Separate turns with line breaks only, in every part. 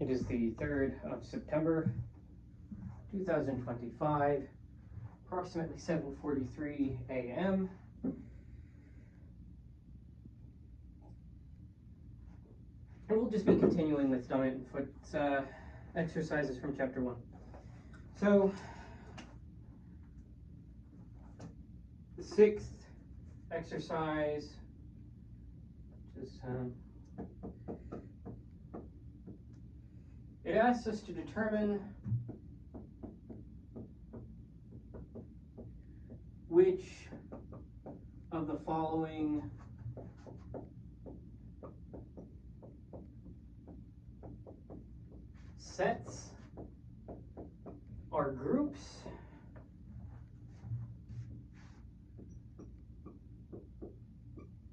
It is the 3rd of September, 2025, approximately 7:43 a.m. And we'll just be continuing with Dumb It and Foot's exercises from chapter 1. So, the 6th exercise, which is it asks us to determine which of the following sets are groups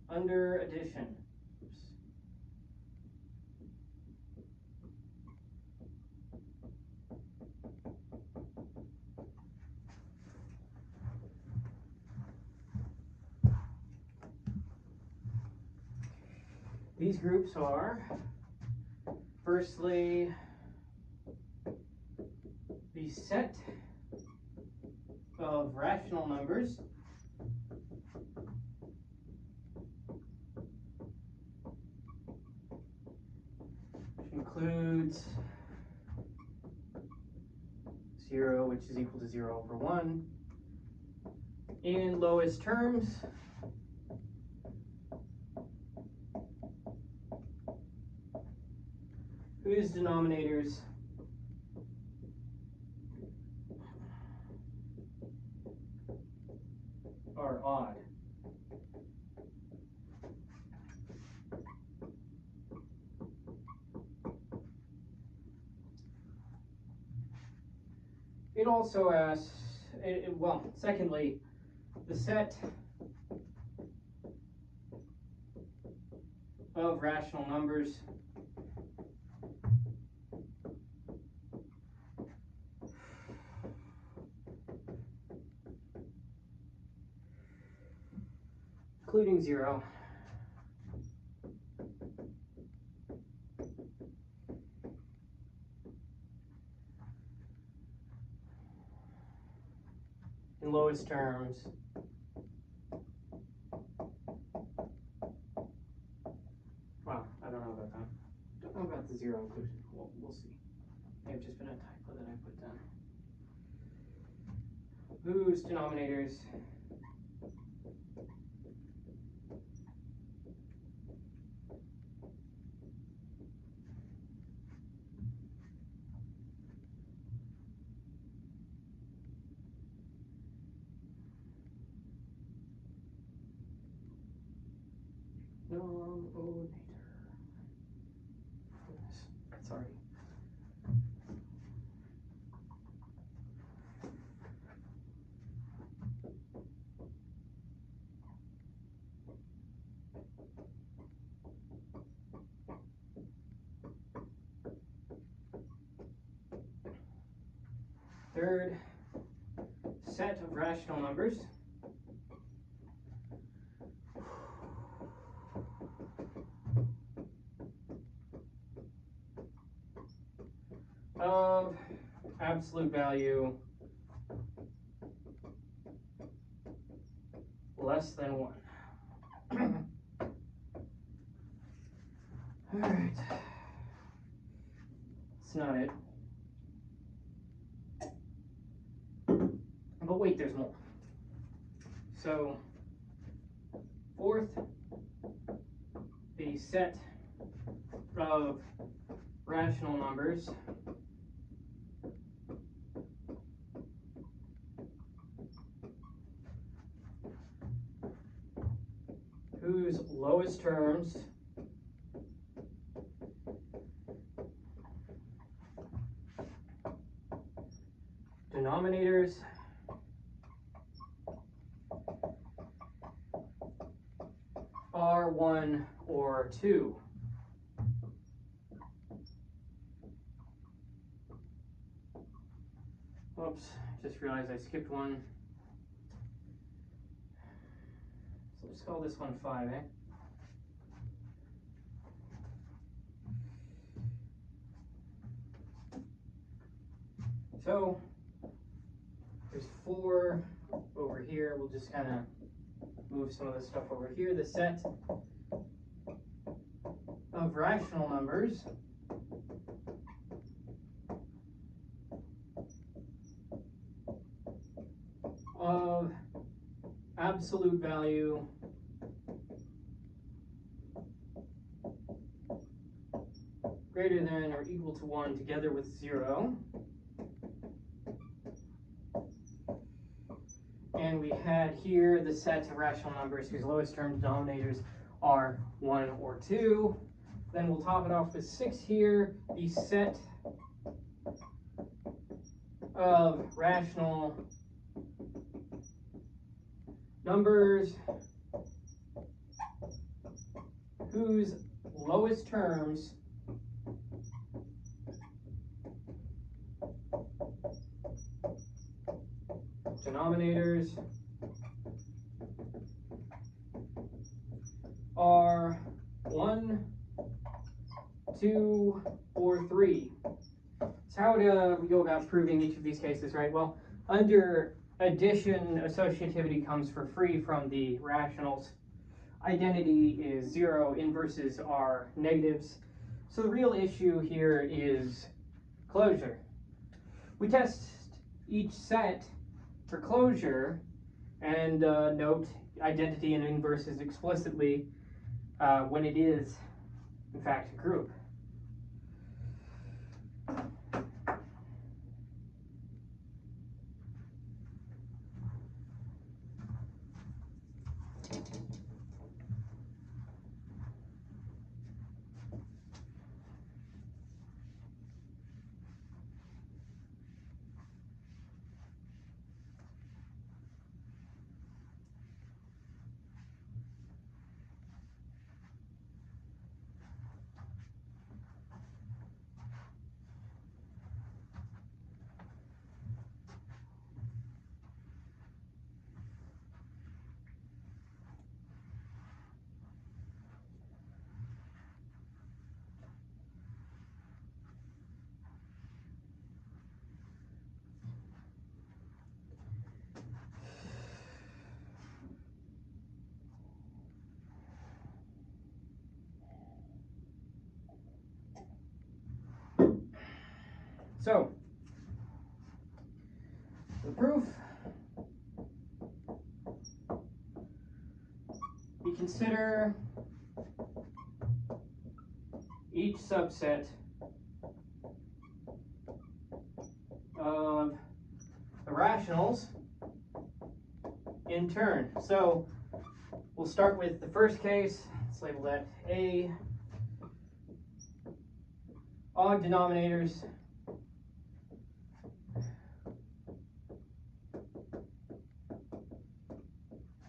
under addition. These groups are, firstly, the set of rational numbers which includes 0, which is equal to 0 over 1, in lowest terms, whose denominators are odd. It also asks, well, secondly, the set of rational numbers including 0 in lowest terms wow, I don't know about that. Don't know about the 0 inclusion. We'll see. May have just been a typo that I put down. Whose denominators denominator. Sorry. Third set of rational numbers of absolute value less than 1. All right. That's not it. But wait, there's more. So, 4th, the set of rational numbers whose lowest terms denominators are 1 or 2. Oops, just realized I skipped one. So let's call this one 5, So there's 4 over here. We'll just kind of move some of this stuff over here. The set of rational numbers of absolute value greater than or equal to 1 together with 0. And we had here the set of rational numbers whose lowest term denominators are 1 or 2. Then we'll top it off with 6 here, the set of rational numbers whose lowest terms denominators are 1, 2, or 3. So how would we go about proving each of these cases, right? Well, under addition, associativity comes for free from the rationals. Identity is 0, inverses are negatives. So the real issue here is closure. We test each set for closure and note identity and inverses explicitly when it is, in fact, a group. So, the proof, we consider each subset of the rationals in turn. So, we'll start with the first case. Let's label that A. Odd denominators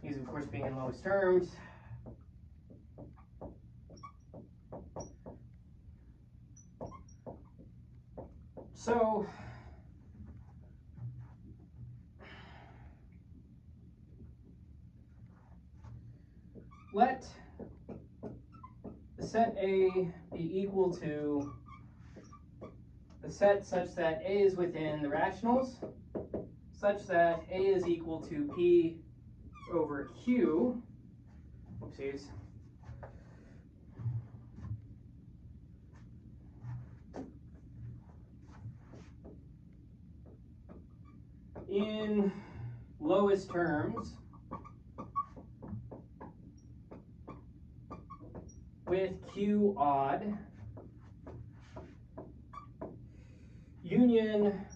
these, of course, being in lowest terms. So, let the set A be equal to the set such that A is within the rationals, such that A is equal to P over Q. Oopsies. In lowest terms with Q odd, union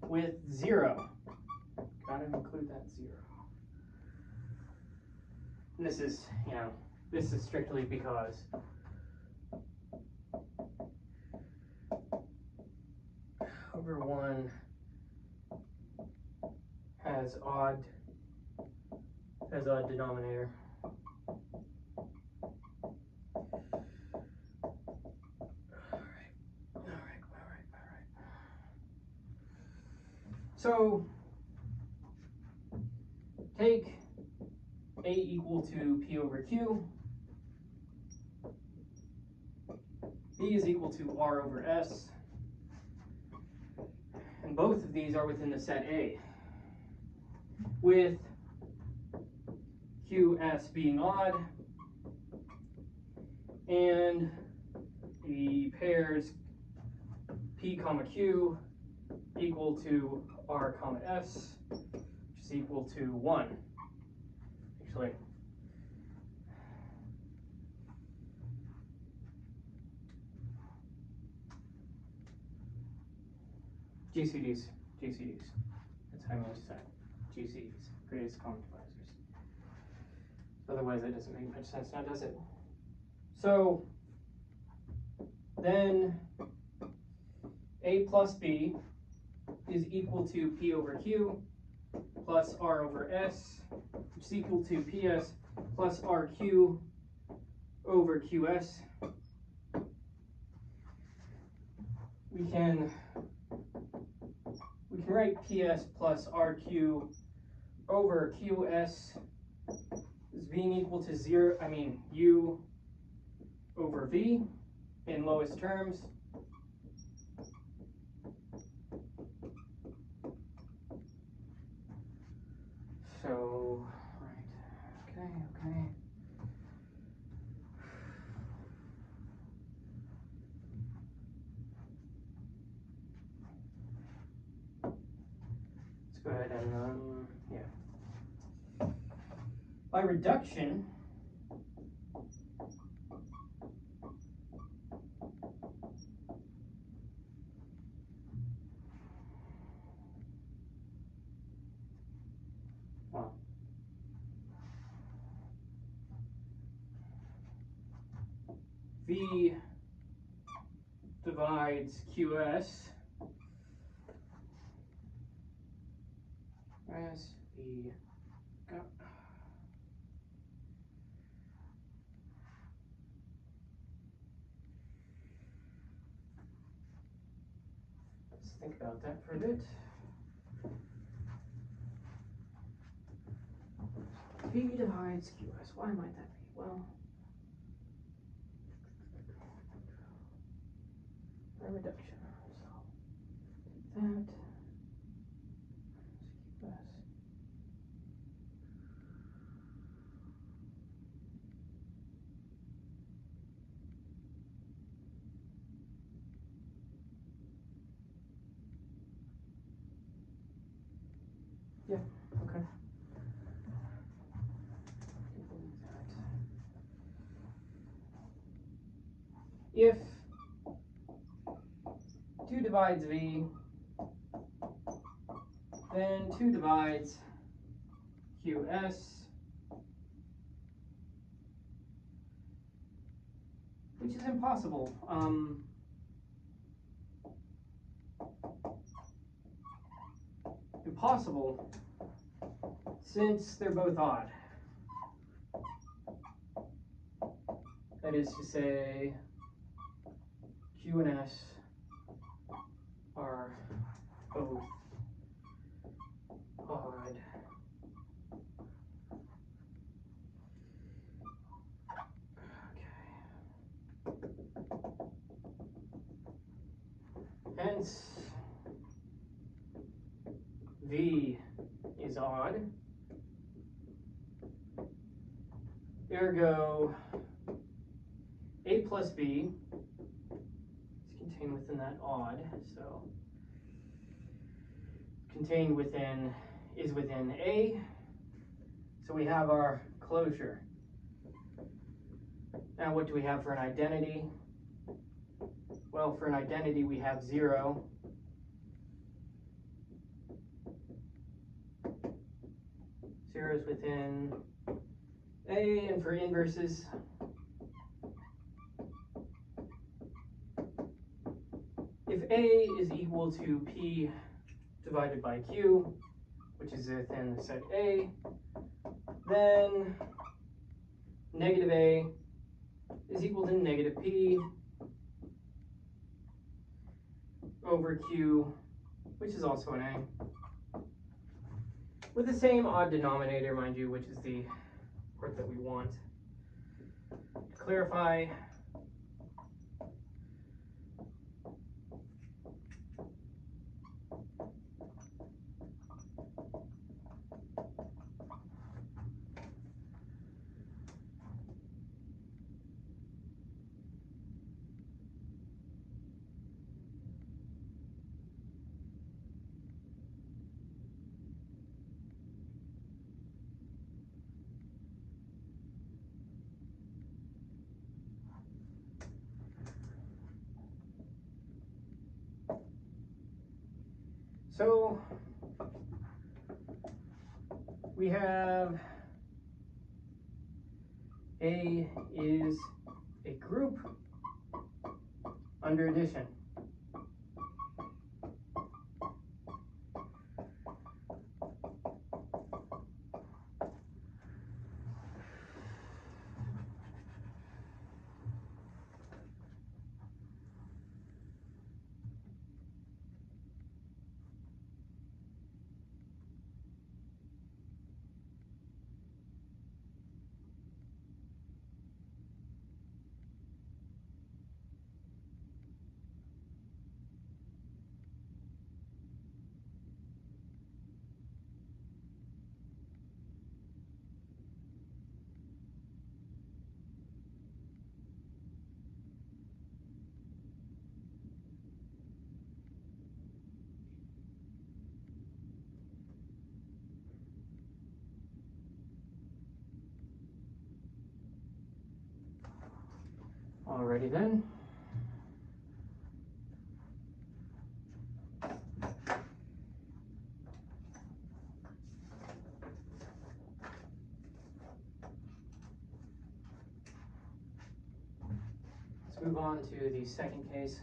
with 0. Gotta include that 0. And this is, this is strictly because over 1 has odd denominator. All right. So take A equal to P over Q. B is equal to R over S. And both of these are within the set A, with QS being odd, and the pairs P comma Q equal to R comma S, which is equal to 1. Actually, GCDs. That's how I'm going to say GCDs, greatest common divisors. Otherwise, that doesn't make much sense now, does it? So then A plus B is equal to P over Q plus R over S, which is equal to PS plus RQ over QS. We can write PS plus RQ over QS as being equal to U over V in lowest terms. So, right, okay. Let's go ahead and, yeah. By reduction, V divides QS as V got. Let's think about that for a bit. V divides QS. Why might that be? Well, by reduction. So that QS. Yeah, okay. If 2 divides V, then 2 divides QS, which is impossible. Impossible since they're both odd. That is to say, Q and S are both odd. Okay. Hence, V is odd. Ergo, A plus B is contained within that odd, so contained within is within A. So we have our closure. Now what do we have for an identity? Well, for an identity we have 0. 0 is within A, and for inverses, if A is equal to P divided by Q, which is within the set A, then negative A is equal to negative P over Q, which is also an A, with the same odd denominator, mind you, which is the part that we want. To clarify, So we have A is a group under addition. Alrighty then. Let's move on to the second case.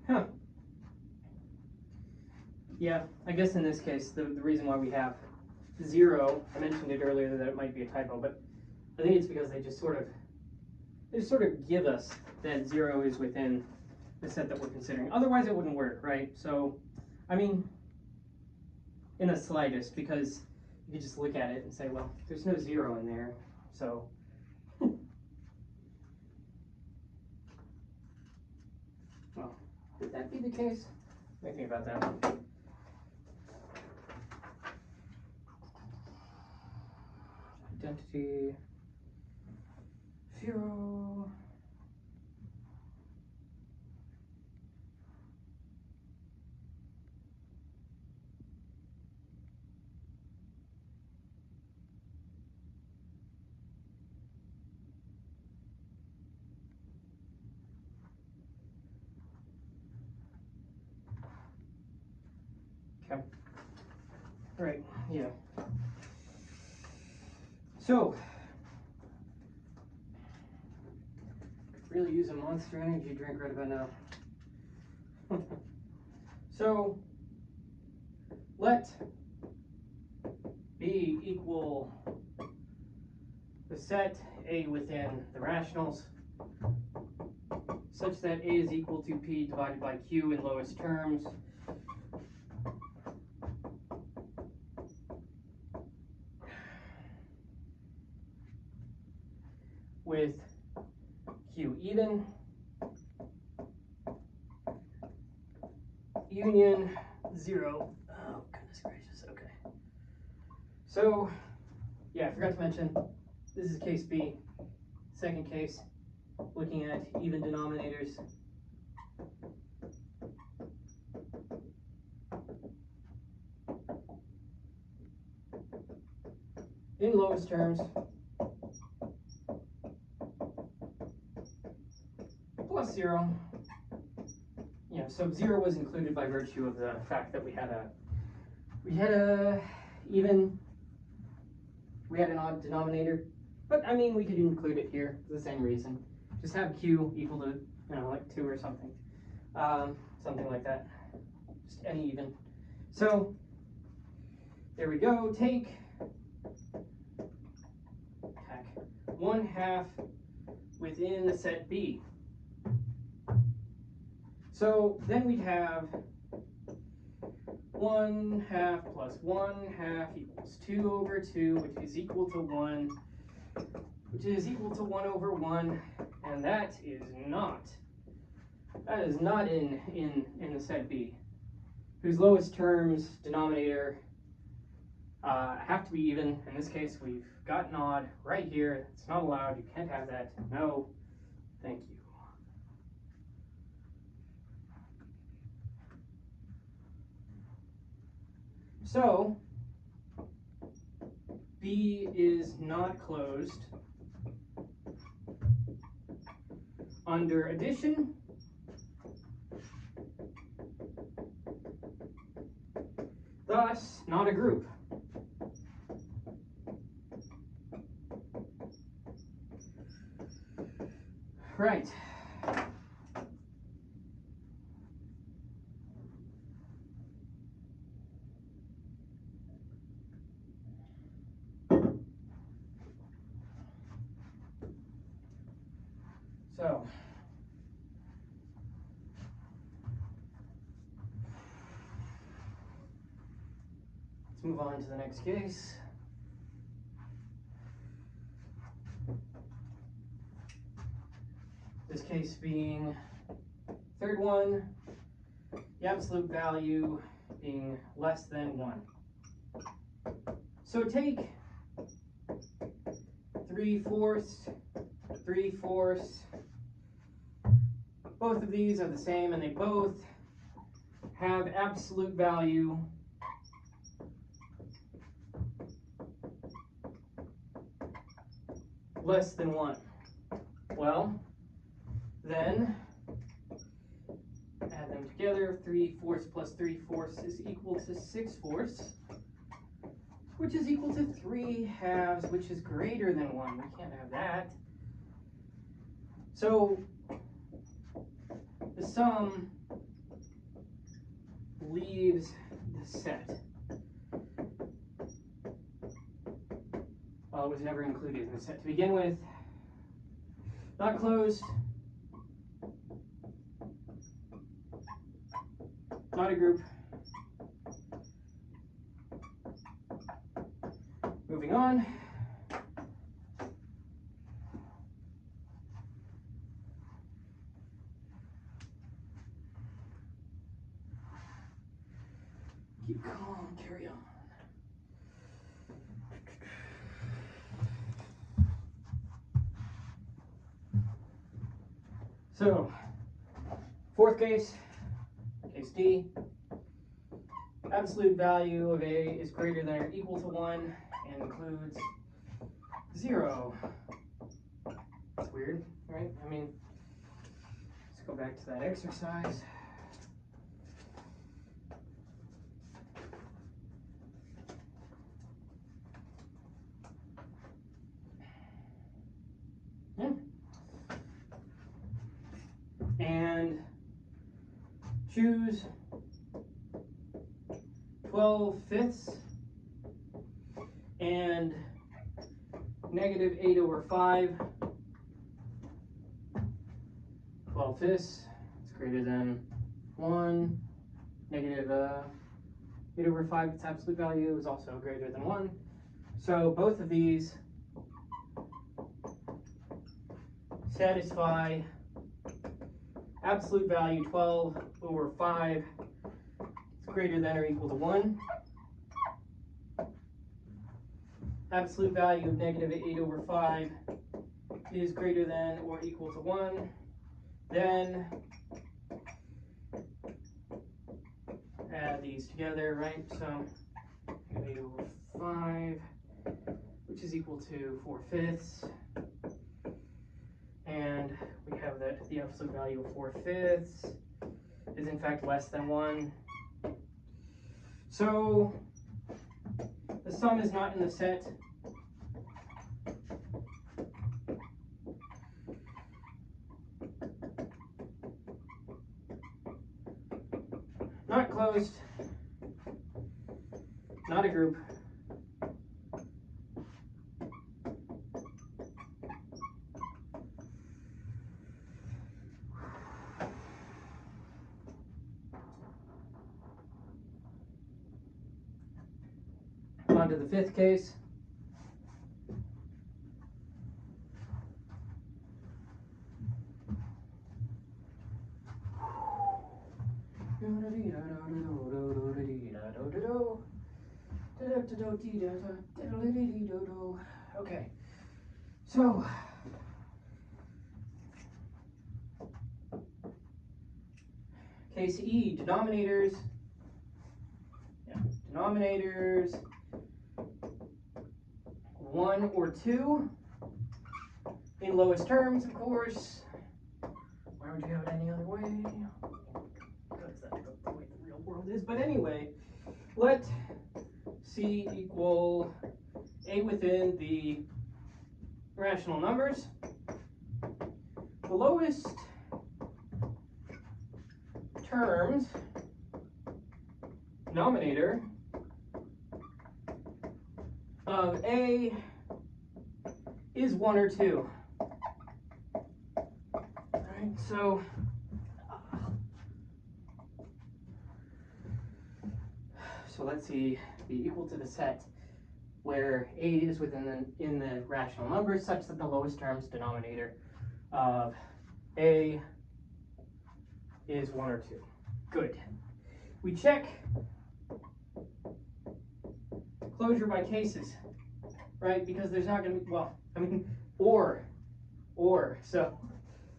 Huh. Yeah, I guess in this case, the reason why we have 0, I mentioned it earlier that it might be a typo, but I think it's because they just sort of give us that 0 is within the set that we're considering. Otherwise, it wouldn't work, right? So, I mean, in the slightest, because you could just look at it and say, well, there's no 0 in there, so. Well, would that be the case? Let me think about that. Identity 0. Okay. All right. Yeah. So, really use a Monster Energy drink right about now. So, let B equal the set A within the rationals such that A is equal to P divided by Q in lowest terms. With Q even, union 0. Oh, goodness gracious, okay. So, yeah, I forgot to mention, this is case B. Second case, looking at even denominators. In lowest terms, plus 0. Yeah, so 0 was included by virtue of the fact that we had an odd denominator. But I mean, we could include it here for the same reason. Just have Q equal to, like 2 or something. Something like that. Just any even. So there we go, take 1/2 within the set B. So then we'd have 1/2 plus 1/2 equals 2/2, which is equal to 1, which is equal to 1/1, and that is not in the set B, whose lowest terms, denominator, have to be even. In this case, we've got an odd right here. It's not allowed. You can't have that. No, thank you. So, B is not closed under addition, thus not a group. Right. So, let's move on to the next case. This case being third one, the absolute value being less than 1. So take 3/4, 3/4. Both of these are the same, and they both have absolute value less than 1. Well, then add them together. 3/4 plus 3/4 is equal to 6/4, which is equal to 3/2, which is greater than 1. We can't have that. So the sum leaves the set. Well, it was never included in the set to begin with. Not closed. Not a group. Moving on. Keep calm, carry on. So, fourth case, case D. Absolute value of A is greater than or equal to 1 and includes 0. That's weird, right? I mean, let's go back to that exercise. And choose 12/5 and -8/5. 12/5, it's greater than 1. -8/5, its absolute value is also greater than 1. So both of these satisfy absolute value 12/5 is greater than or equal to 1. Absolute value of -8/5 is greater than or equal to 1. Then add these together, right? So 8/5, which is equal to 4/5. And we have that the absolute value of 4/5 is in fact less than 1. So the sum is not in the set. Not closed, not a group. On to the fifth case. Okay, so case E, denominators. Yeah, denominators 1 or 2 in lowest terms, of course. Why would you have it any other way? Because that's the way the real world is. But anyway, let C equal A within the rational numbers. The lowest terms denominator of A is 1 or 2. All right, so let's see, be equal to the set where A is within in the rational numbers such that the lowest terms denominator of A is 1 or 2. Good. We check closure by cases, right? Because there's not going to be, well, I mean, or. So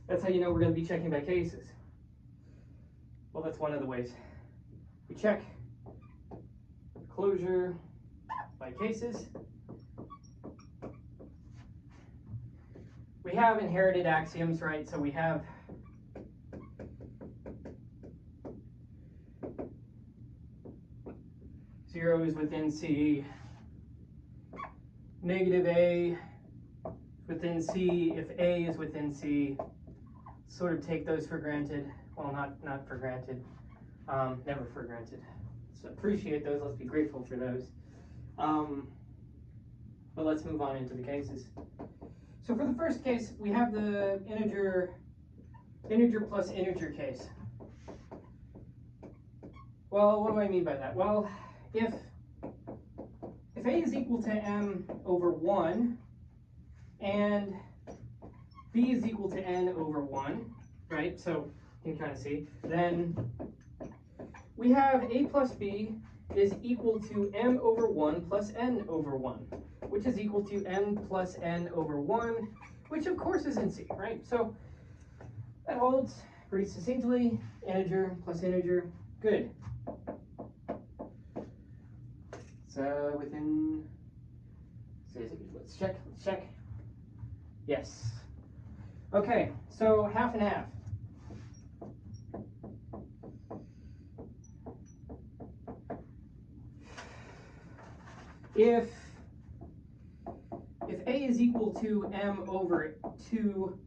that's how you know we're going to be checking by cases. Well, that's one of the ways. We check closure by cases. We have inherited axioms, right? So we have zeros within C, negative A within C. If A is within C, sort of take those for granted. Well, not for granted, never for granted. So appreciate those. Let's be grateful for those. But let's move on into the cases. So for the first case, we have the integer plus integer case. Well, what do I mean by that? Well, if A is equal to m over 1 and B is equal to n over 1, right? So you can kind of see. Then we have A plus B is equal to m over 1 plus n over 1, which is equal to m plus n over 1, which of course is in C, right? So that holds pretty succinctly. Integer plus integer, good. So within, let's check. Yes. Okay, so half and half. If A is equal to m over 2,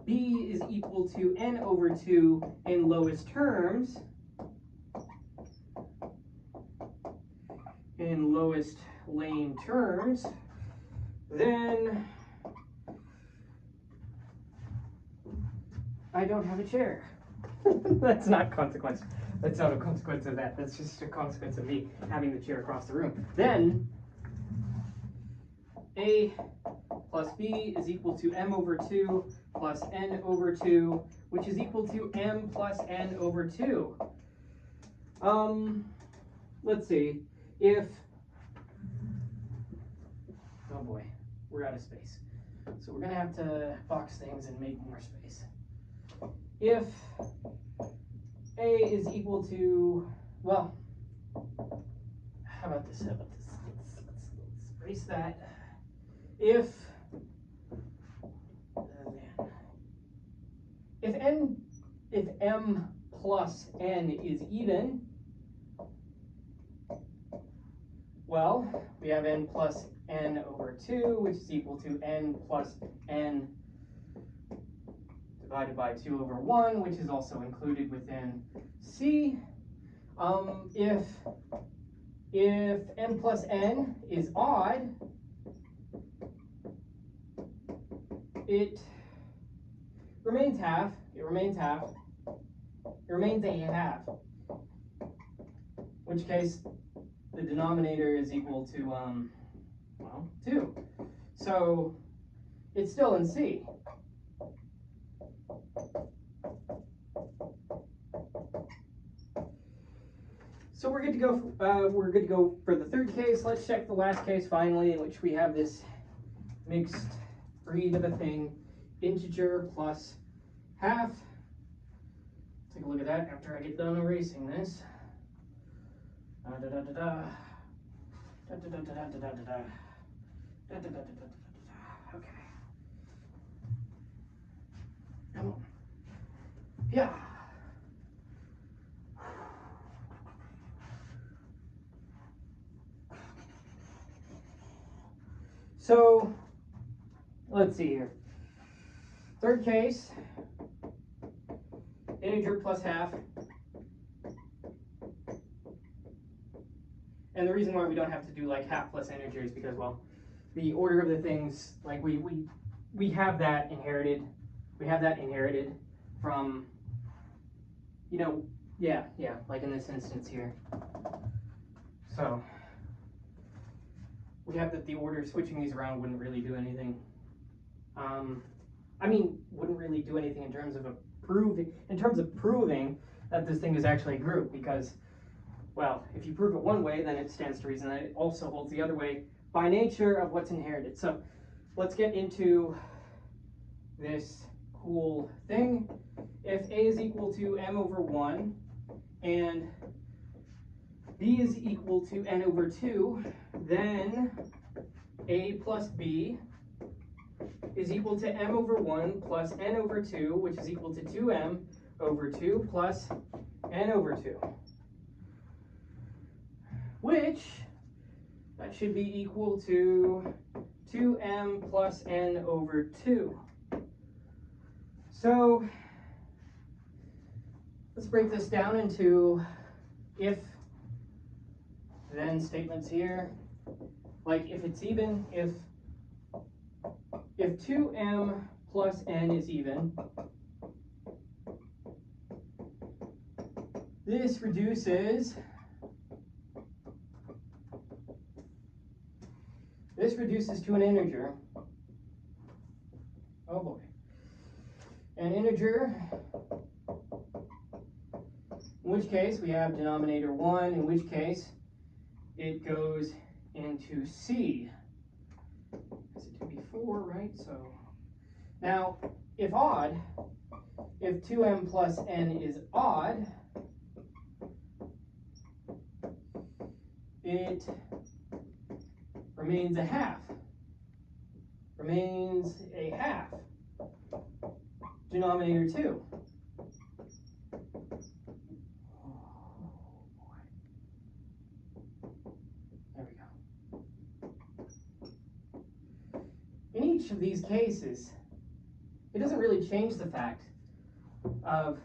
B is equal to n over 2 in lowest terms, in lowest lane terms, then I don't have a chair. That's not consequence. That's not a consequence of that. That's just a consequence of me having the chair across the room. Then A plus B is equal to m over 2 plus n over 2, which is equal to m plus n over 2. Let's see. If, oh boy, we're out of space. So we're going to have to box things and make more space. If A is equal to, well, how about this? Let's erase that. If m plus n is even, well, we have n plus n over 2, which is equal to n plus n divided by 2 over 1, which is also included within C. If if m plus n is odd, it remains half. It remains half. It remains a half. In which case, the denominator is equal to, well, 2. So it's still in C. So we're good to go. We're good to go for the third case. Let's check the last case finally, in which we have this mixed breed of a thing, integer plus half. Take a look at that after I get done erasing this. Okay. Come on. Yeah. So let's see here. Third case, integer plus half. And the reason why we don't have to do like half plus integer is because, well, the order of the things, like we have that inherited. We have that inherited from, you know, yeah, like in this instance here. So we have that the order, switching these around wouldn't really do anything. I mean, wouldn't really do anything in terms of proving that this thing is actually a group, because, well, if you prove it one way, then it stands to reason that it also holds the other way by nature of what's inherited. So let's get into this cool thing. If a is equal to m over 1 and b is equal to n over 2, then a plus b is equal to m over 1 plus n over 2, which is equal to 2m over 2 plus n over 2. Which, that should be equal to 2m plus n over 2. So let's break this down into if-then statements here. Like if it's even, if 2m plus n is even, this reduces to an integer. Oh boy. An integer, in which case we have denominator 1, in which case it goes into C. As it did before, right? So now, if odd, if 2m plus n is odd, it remains a half. Remains a half. Denominator 2. There we go. In each of these cases, it doesn't really change the fact of,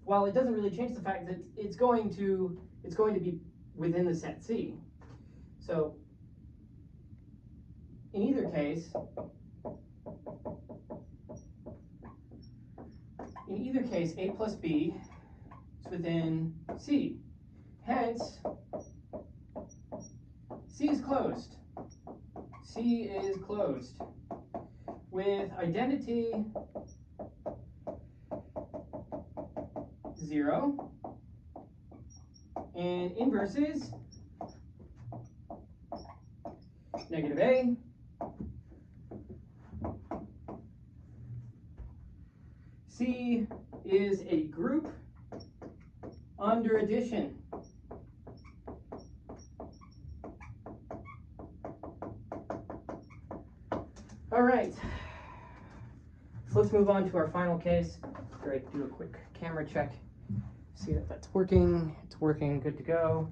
well, it doesn't really change the fact that it's going to be within the set C. So in either case, a plus b is within C. Hence, C is closed. C is closed with identity 0 and inverses negative a, C is a group under addition. All right, so let's move on to our final case. After I do a quick camera check, see that that's working. It's working, good to go.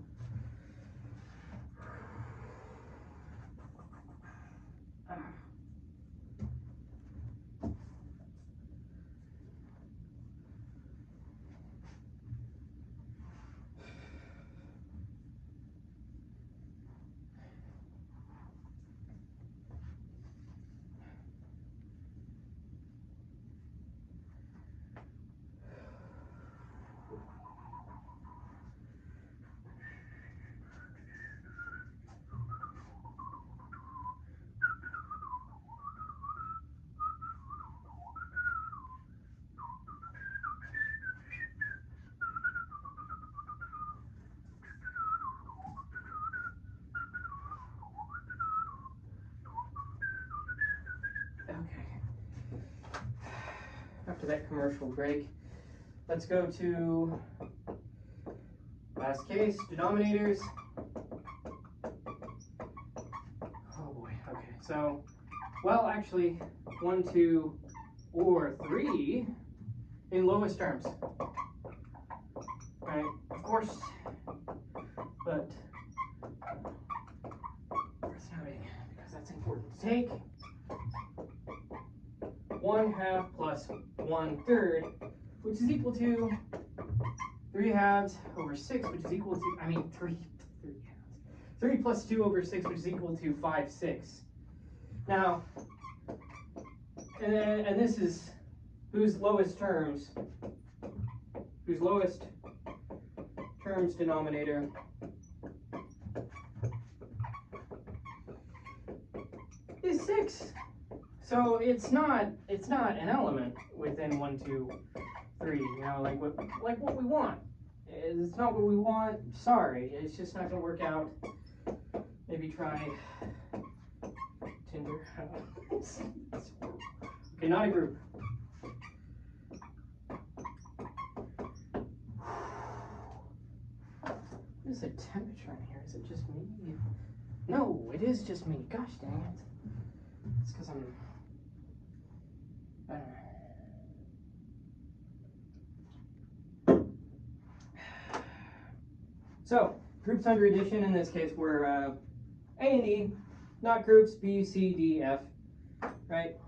after that commercial break. Let's go to last case, denominators. Oh boy, okay, so, well, actually, 1, 2, or 3 in lowest terms. Right, of course, but worth noting, because that's important to take. 1/2 plus 1/3, which is equal to 3/2 over 6, which is equal to, I mean, 3 plus 2 over 6, which is equal to 5/6. Now, and this is whose lowest terms denominator is 6. So it's not an element within 1, 2, 3. You know, like what we want. It's not what we want. Sorry, it's just not gonna work out. Maybe try Tinder. Okay, not a group. What is the temperature in here? Is it just me? No, it is just me. Gosh dang it. It's because I'm... I don't know. So, groups under addition in this case were A and D, not groups B, C, D, F, right?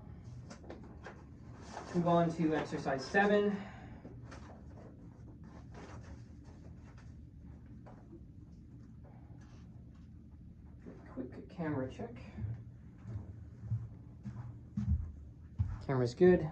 Let's move on to exercise 7. Quick camera check. Camera's good.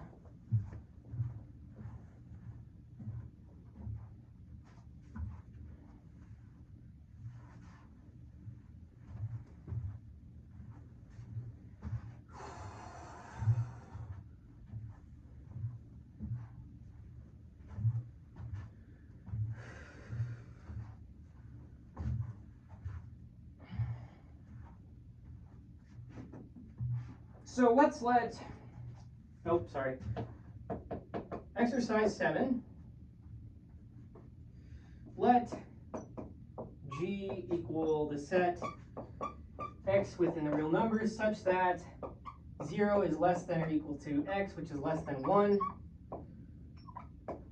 So let's exercise 7. Let G equal the set X within the real numbers such that 0 is less than or equal to X, which is less than 1.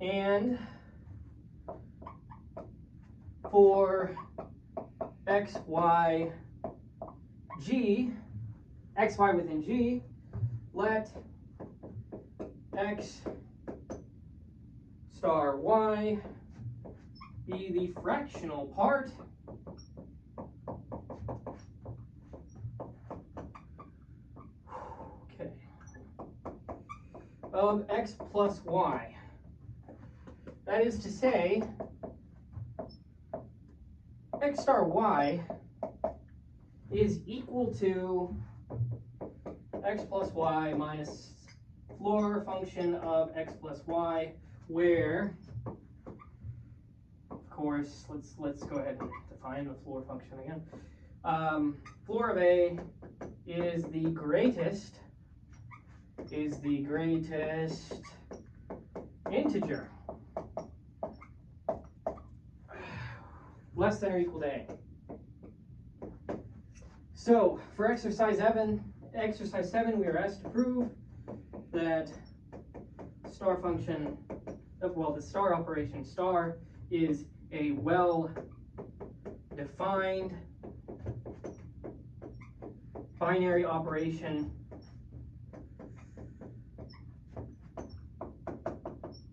And for X, Y, G, X, Y within G, let X star Y be the fractional part of X plus Y. That is to say, X star Y is equal to X plus Y minus floor function of X plus Y, where, of course, let's go ahead and define the floor function again. Floor of A is the greatest integer less than or equal to A. So for exercise 7, we are asked to prove that star function, the star operation star is a well-defined binary operation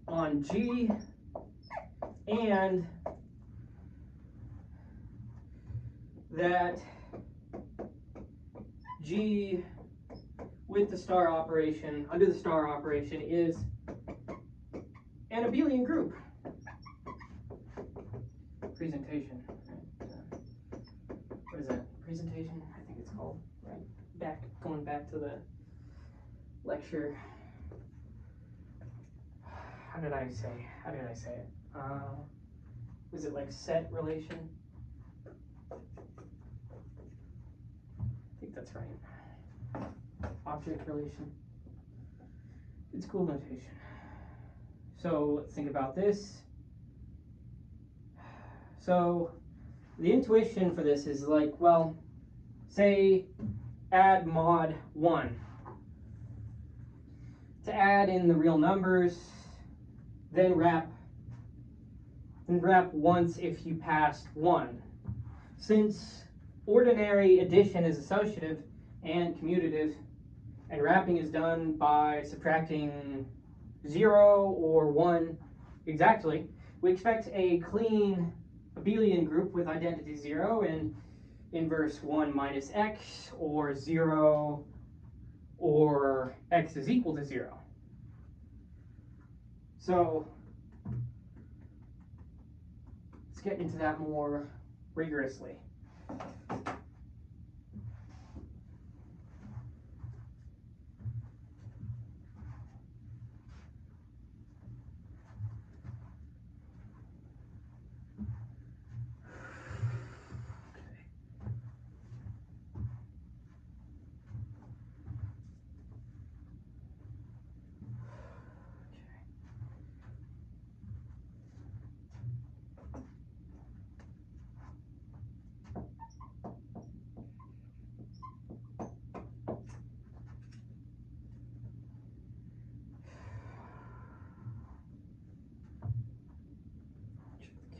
on G, and that G with the star operation, under the star operation, is an abelian group. Presentation. What is that? Presentation, I think it's called, right? Going back to the lecture. How did I say it? Was it like set relation? I think that's right. Object relation. It's cool notation. So let's think about this. So the intuition for this is like, well, say add mod 1. To add in the real numbers, then wrap once if you passed 1. Since ordinary addition is associative and commutative, and wrapping is done by subtracting 0 or 1 exactly, we expect a clean abelian group with identity 0 and inverse 1 minus x, or 0, or x is equal to 0. So let's get into that more rigorously.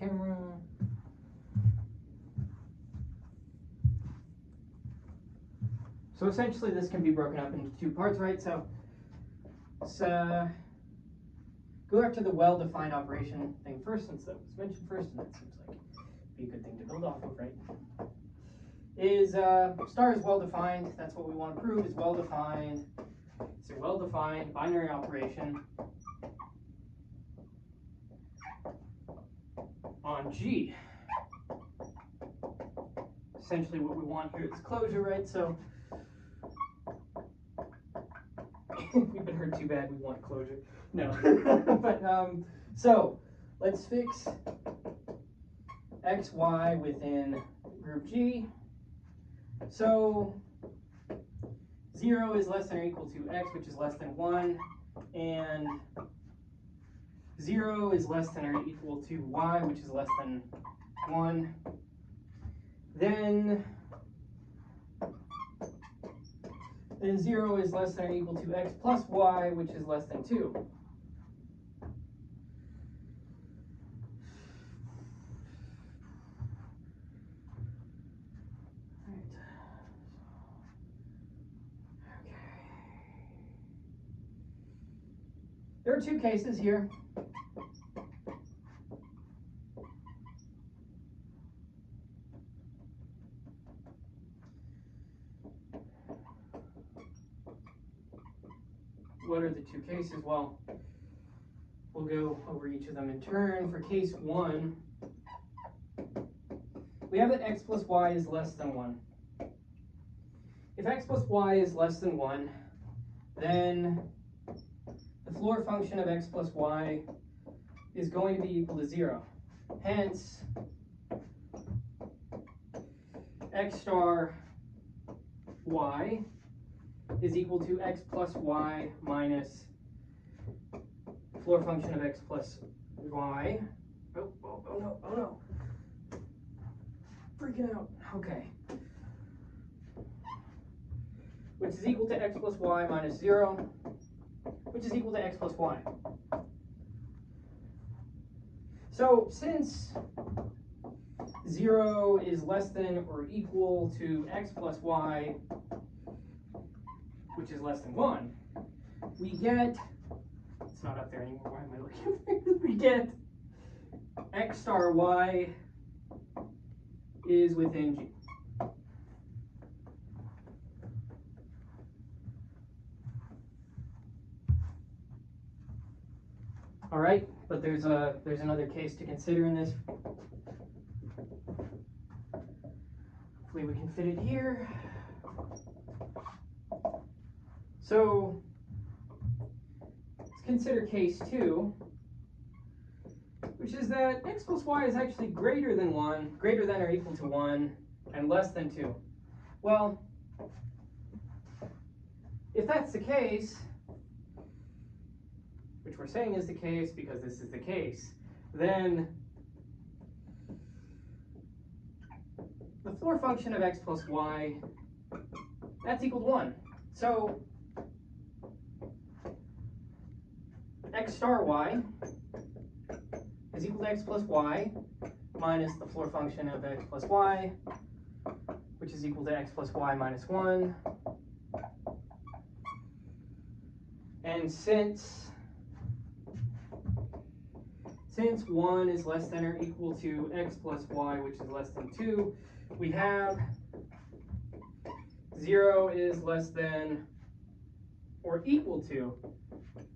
Camera. So essentially this can be broken up into 2 parts, right? So let's go after the well-defined operation thing first, since that was mentioned first, and that seems like be a good thing to build off of, right? Is star is well-defined. That's what we want to prove is well-defined. It's a well-defined binary operation on G. Essentially what we want here is closure, right? So we've been hurt too bad, we want closure. No. But so let's fix x, y within group G. So 0 is less than or equal to x, which is less than 1, and 0 is less than or equal to y, which is less than 1. Then 0 is less than or equal to x plus y, which is less than 2. There are 2 cases here. What are the 2 cases? Well, we'll go over each of them in turn. For case 1, we have that x plus y is less than 1. If x plus y is less than 1, then the floor function of x plus y is going to be equal to 0. Hence, x star y is equal to x plus y minus floor function of x plus y. Oh no, oh no. Freaking out. Okay. Which is equal to x plus y minus 0, which is equal to x plus y. So since 0 is less than or equal to x plus y, which is less than 1, we get, it's not up there anymore, why am I looking there? We get x star y is within G. All right, but there's another case to consider in this. Hopefully we can fit it here. So let's consider case 2, which is that x plus y is actually greater than 1, greater than or equal to 1, and less than 2. Well, if that's the case, which we're saying is the case because this is the case, then the floor function of x plus y, that's equal to 1. So x star y is equal to x plus y minus the floor function of x plus y, which is equal to x plus y minus 1. And since 1 is less than or equal to x plus y, which is less than 2, we have 0 is less than or equal to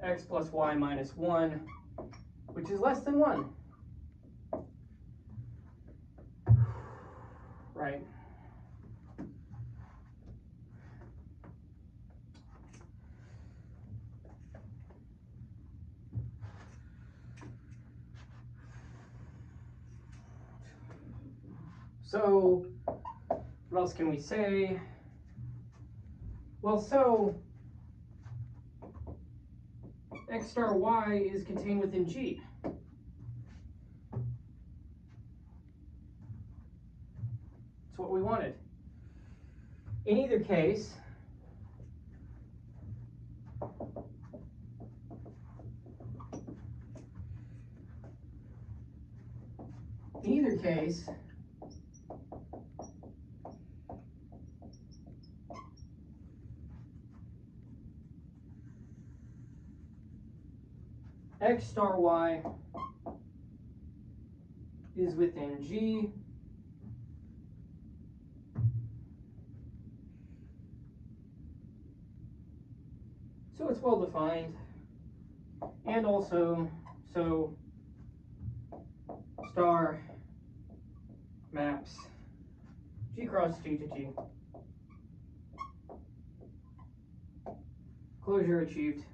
x plus y minus 1, which is less than 1. Right? So, what else can we say? Well, so x star y is contained within G. That's what we wanted. In either case, x star y is within G. So it's well defined. And also, so star maps G cross G to G. Closure achieved.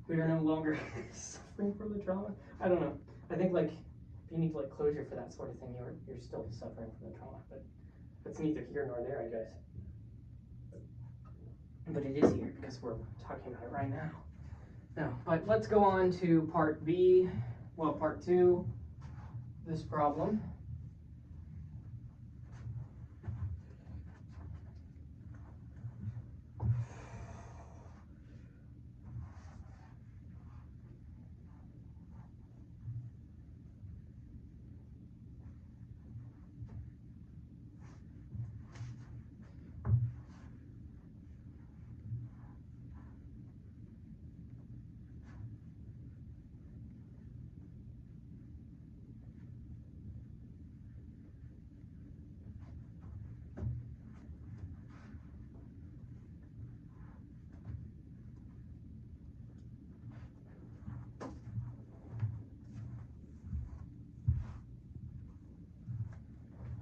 We are no longer suffering from the trauma. I don't know. I think like if you need like closure for that sort of thing, you're still suffering from the trauma. But it's neither here nor there, I guess. But it is here because we're talking about it right now. No, but let's go on to part B. Well, part 2. This problem.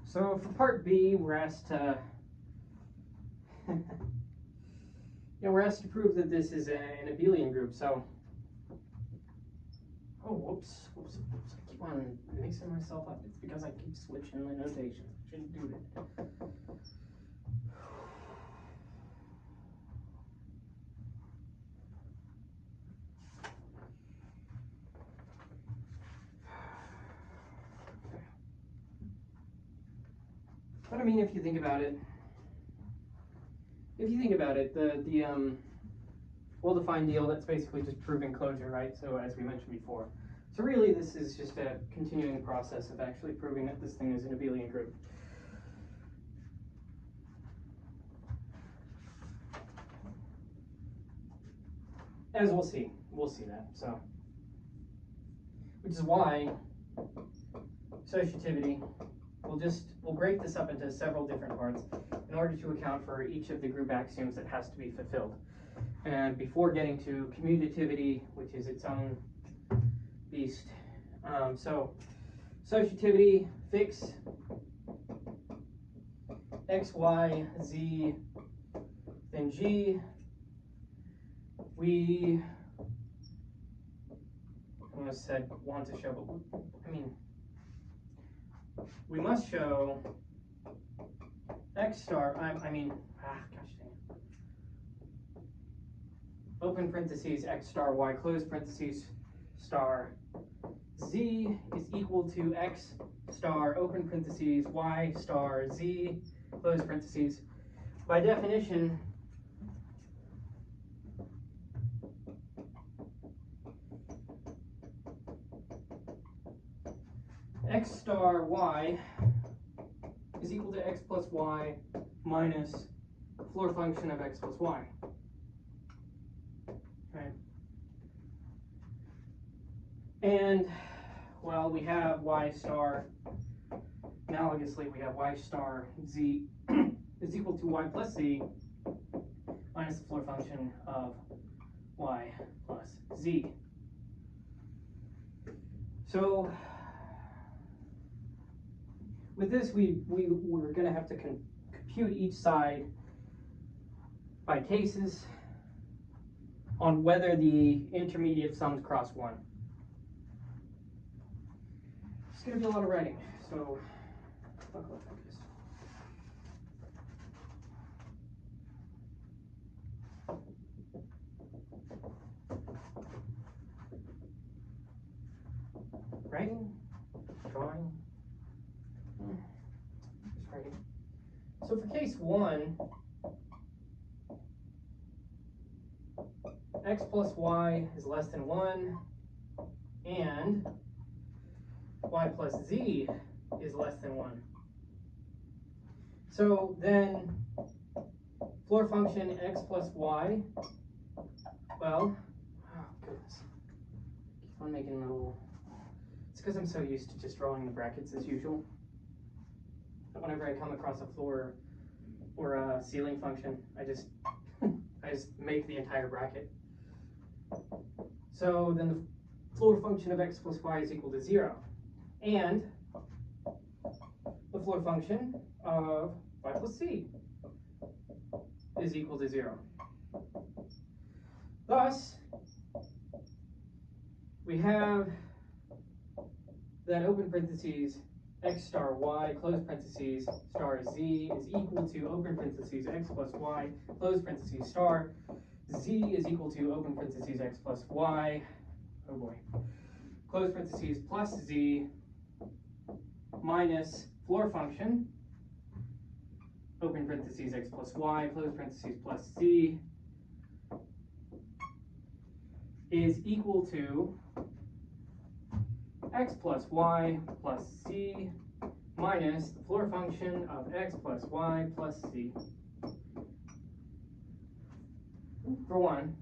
So for part B, we're asked to we're asked to prove that this is an abelian group. So, oh, whoops. I keep on mixing myself up. It's because I keep switching the notations. I shouldn't do that. But I mean, if you think about it, the well-defined deal, that's basically just proving closure, right? So as we mentioned before. So really, this is just a continuing process of actually proving that this thing is an abelian group. As we'll see that. So, which is why associativity, we'll break this up into several different parts in order to account for each of the group axioms that has to be fulfilled. And before getting to commutativity, which is its own beast. So associativity, fix x, y, z, then g. We almost said want to show, but I mean, we must show x star, gosh dang it. open parentheses x star y close parentheses star z is equal to x star open parentheses y star z close parentheses. By definition, x star y is equal to x plus y minus floor function of x plus y. Right? And, well, we have y star, analogously, we have y star z is equal to y plus z minus the floor function of y plus z. So, with this, we're going to have to compute each side by cases on whether the intermediate sums cross 1. It's going to be a lot of writing, so buckle up, focus. Writing, drawing, just writing. So for case 1, x plus y is less than 1, and y plus z is less than 1. So then, floor function x plus y, well, oh goodness, keep on making little, it's because I'm so used to just drawing the brackets as usual. But whenever I come across a floor or a ceiling function, I just make the entire bracket. So then the floor function of x plus y is equal to 0. And the floor function of y plus z is equal to 0. Thus, we have that open parentheses x star y close parentheses star z is equal to open parentheses x plus y close parentheses star z is equal to open parentheses x plus y, oh boy, close parentheses plus z minus floor function open parentheses x plus y close parentheses plus z is equal to x plus y plus z minus the floor function of x plus y plus z. For one.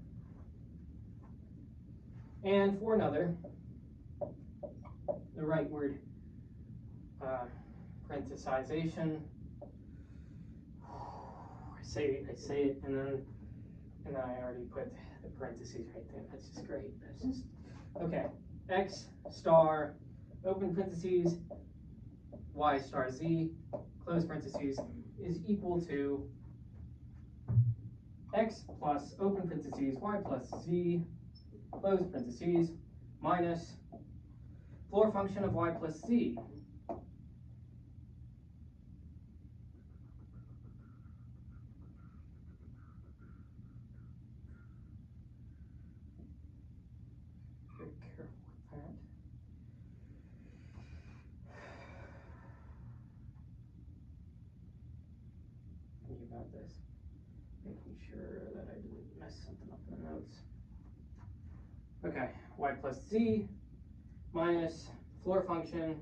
And for another, the rightward parenthesization. I say it and then I already put the parentheses right there. That's just great. That's just okay. X star open parentheses y star z close parentheses is equal to x plus open parentheses y plus z close parentheses minus floor function of y plus z. Very careful with that. Thinking about this, making sure that I didn't mess something up in the notes. Okay, y plus z minus floor function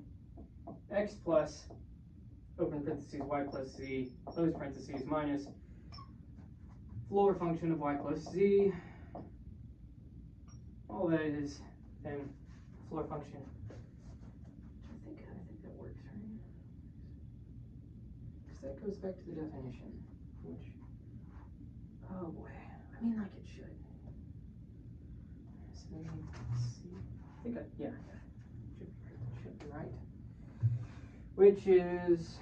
x plus open parentheses y plus z close parentheses minus floor function of y plus z. All that is then floor function. I think that works, right? Because that goes back to the definition, which, oh boy, I mean, like it should. So let's see. I think yeah, should be right. Which is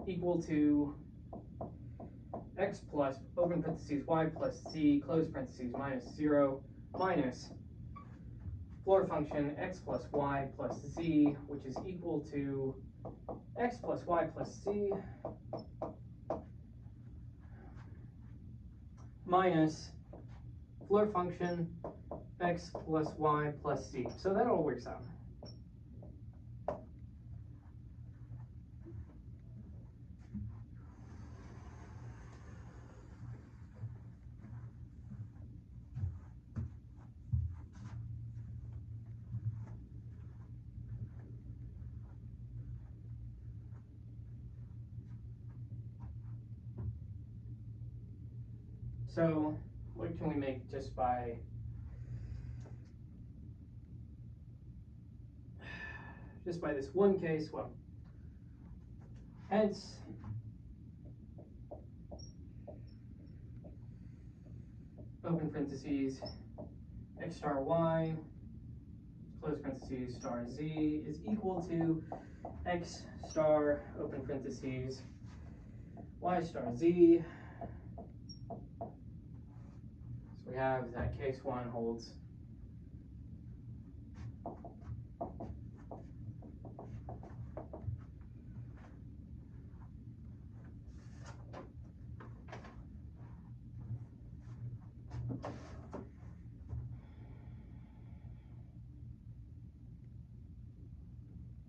equal to x plus open parentheses y plus z close parentheses minus 0 minus floor function x plus y plus z, which is equal to x plus y plus z minus floor function x plus y plus z. So that all works out. So what can we make just by this one case? Well, hence open parentheses x star y close parentheses star z is equal to x star open parentheses y star z. So we have that case 1 holds.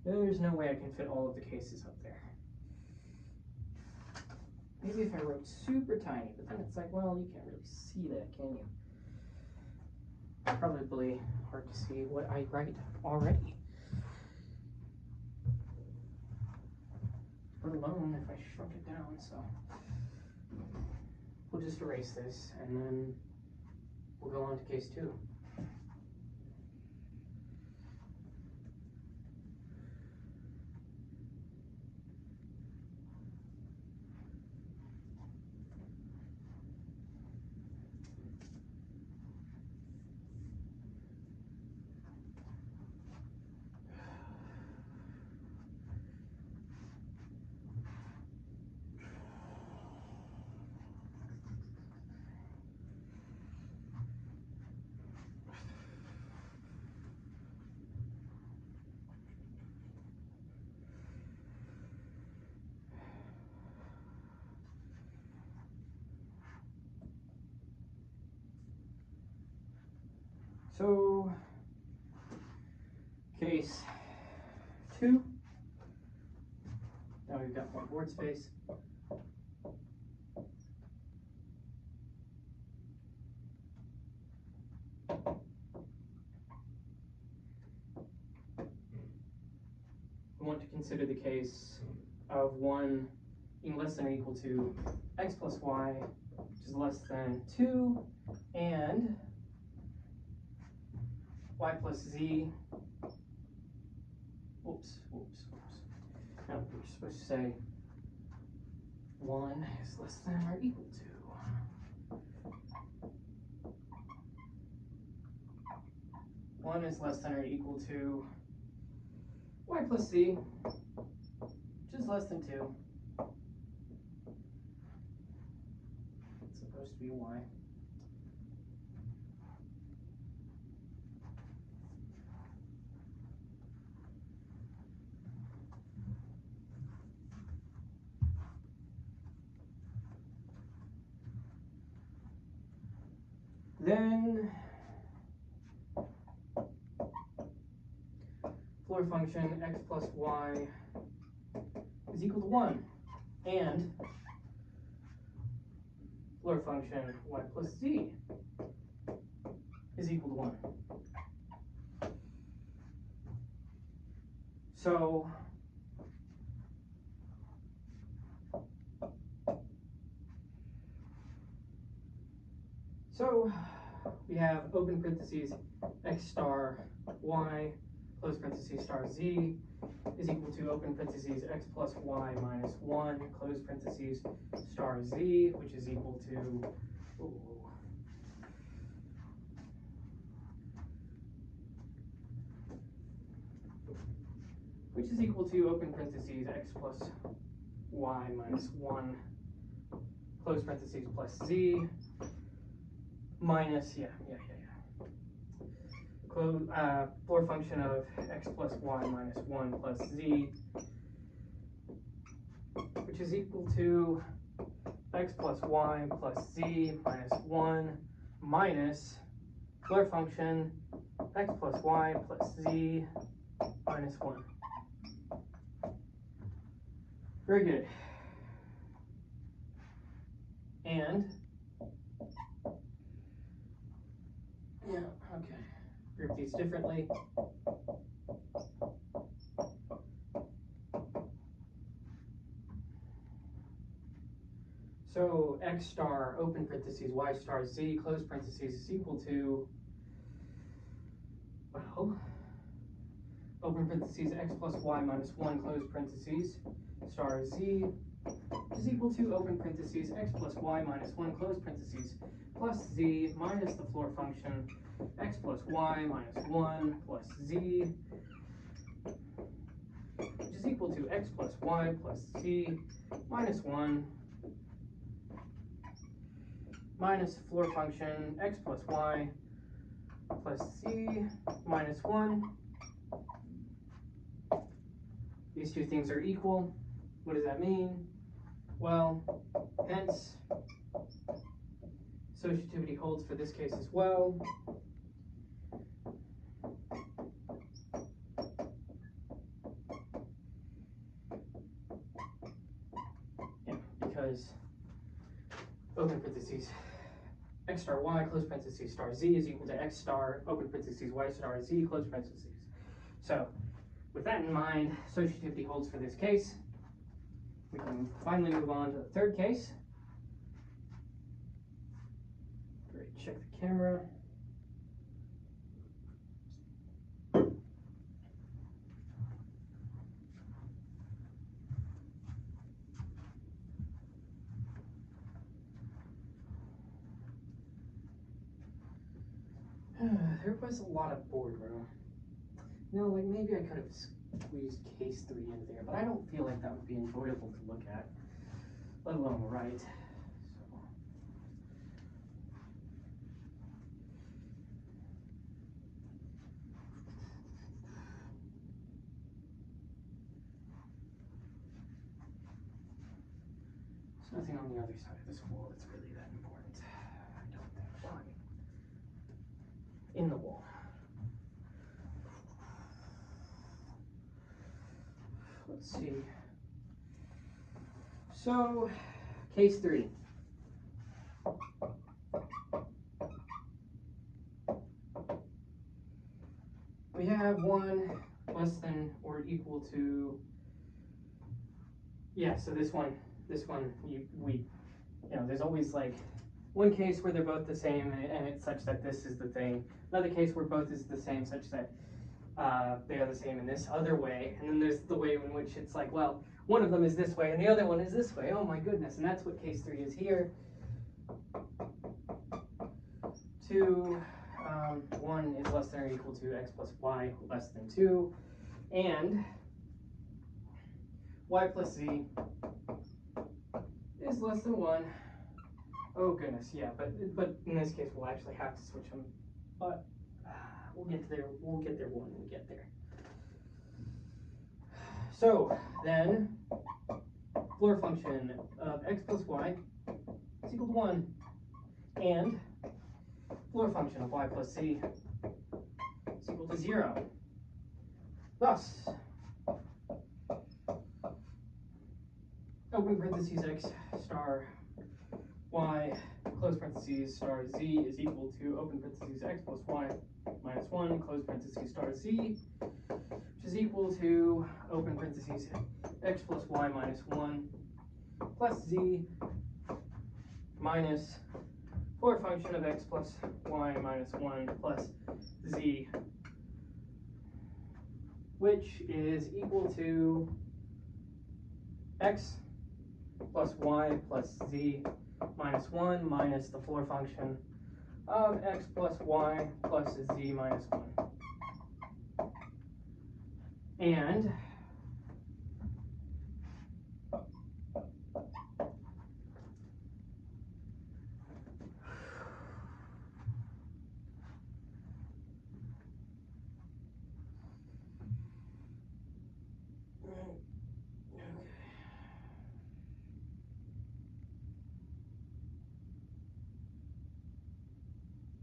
There's no way I can fit all of the cases up there. Maybe if I wrote super tiny, but then it's like, well, you can't really see that, can you? Probably hard to see what I write already. Let alone if I shrunk it down, so we'll just erase this and then we'll go on to case 2. So, case 2. Now we've got more board space. We want to consider the case of 1 being less than or equal to x plus y, which is less than 2, and y plus z. Whoops. No, we're supposed to say 1 is less than or equal to. 1 is less than or equal to y plus z, which is less than 2. It's supposed to be y. Then floor function x plus y is equal to 1, and floor function y plus z is equal to 1. So we have open parentheses x star y close parentheses star z is equal to open parentheses x plus y minus 1 close parentheses star z, which is equal to open parentheses x plus y minus 1 close parentheses plus z minus floor function of x plus y minus 1 plus z, which is equal to x plus y plus z minus 1 minus floor function x plus y plus z minus 1. Very good. And, yeah, okay. Group these differently. So x star, open parentheses, y star z, close parentheses, is equal to, well, open parentheses, x plus y minus 1, close parentheses, star z, is equal to, open parentheses, x plus y minus 1, close parentheses, plus z minus the floor function, x plus y minus 1 plus z, which is equal to x plus y plus z minus 1 minus floor function x plus y plus z minus 1. These two things are equal. What does that mean? Well, hence, associativity holds for this case as well. Yeah, because open parentheses x star y, close parentheses, star z is equal to x star, open parentheses, y star z, close parentheses. So, with that in mind, associativity holds for this case. We can finally move on to the third case. Great, check the camera. There was a lot of boardroom. No, like maybe I could have squeezed case 3 into there, but I don't feel like that would be enjoyable to look at, let alone write. So. There's nothing on the other side of this wall that's really that important. I don't think. Fine. In the wall. Let's see. So, case 3. We have 1 less than or equal to, yeah, so this one, there's always like one case where they're both the same and it's such that this is the thing. Another case where both is the same such that they are the same in this other way. And then there's the way in which it's like, well, one of them is this way and the other one is this way. Oh my goodness. And that's what case 3 is here. 2, 1 is less than or equal to x plus y less than 2. And y plus z is less than 1. Oh goodness, yeah, but in this case we'll actually have to switch them. But we'll get there when we get there. So then floor function of x plus y is equal to 1, and floor function of y plus z is equal to 0. Thus, open parentheses x star y, close parentheses, star z is equal to open parentheses x plus y minus 1, close parentheses, star z, which is equal to open parentheses x plus y minus 1 plus z minus floor function of x plus y minus 1 plus z, which is equal to x plus y plus z minus 1 minus the floor function of x plus y plus z minus 1. And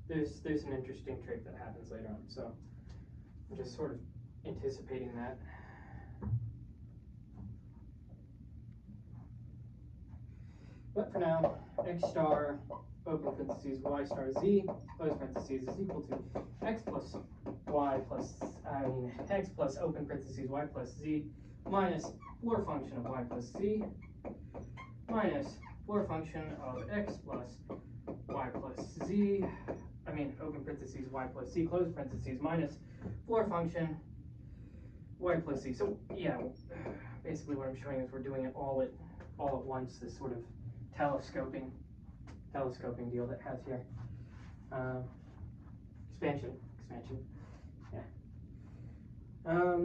there's an interesting trick that happens later on. So I'm just sort of anticipating that. But for now, x star, open parentheses, y star z, close parentheses, is equal to x plus y plus, x plus open parentheses, y plus z, minus floor function of y plus z, minus floor function of x plus y plus z, open parentheses, y plus z, close parentheses, minus floor function y plus z. So yeah, basically what I'm showing is we're doing it all at once, this sort of telescoping deal that has here. Expansion, yeah.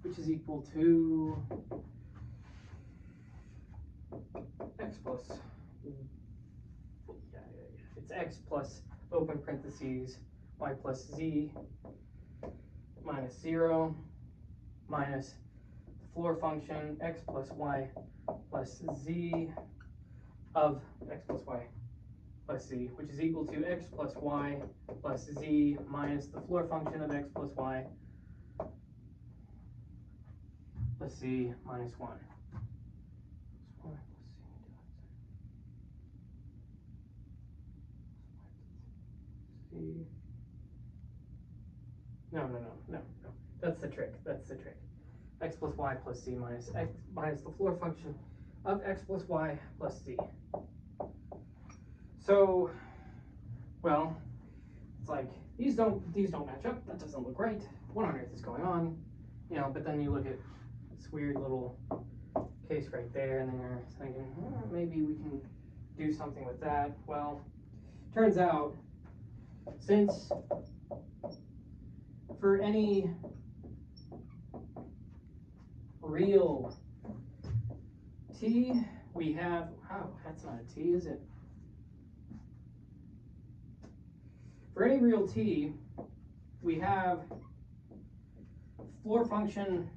Which is equal to x plus, it's x plus open parentheses, y plus z, minus 0, minus the floor function x plus y plus z of x plus y plus z, which is equal to x plus y plus z minus the floor function of x plus y plus z minus 1. No. That's the trick. X plus y plus z minus x minus the floor function of x plus y plus z. So, well, it's like these don't match up. That doesn't look right. What on earth is going on? But then you look at this weird little case right there, and then you're thinking, maybe we can do something with that. Well, turns out, since for any real t, we have, that's not a t, is it? For any real t, we have floor function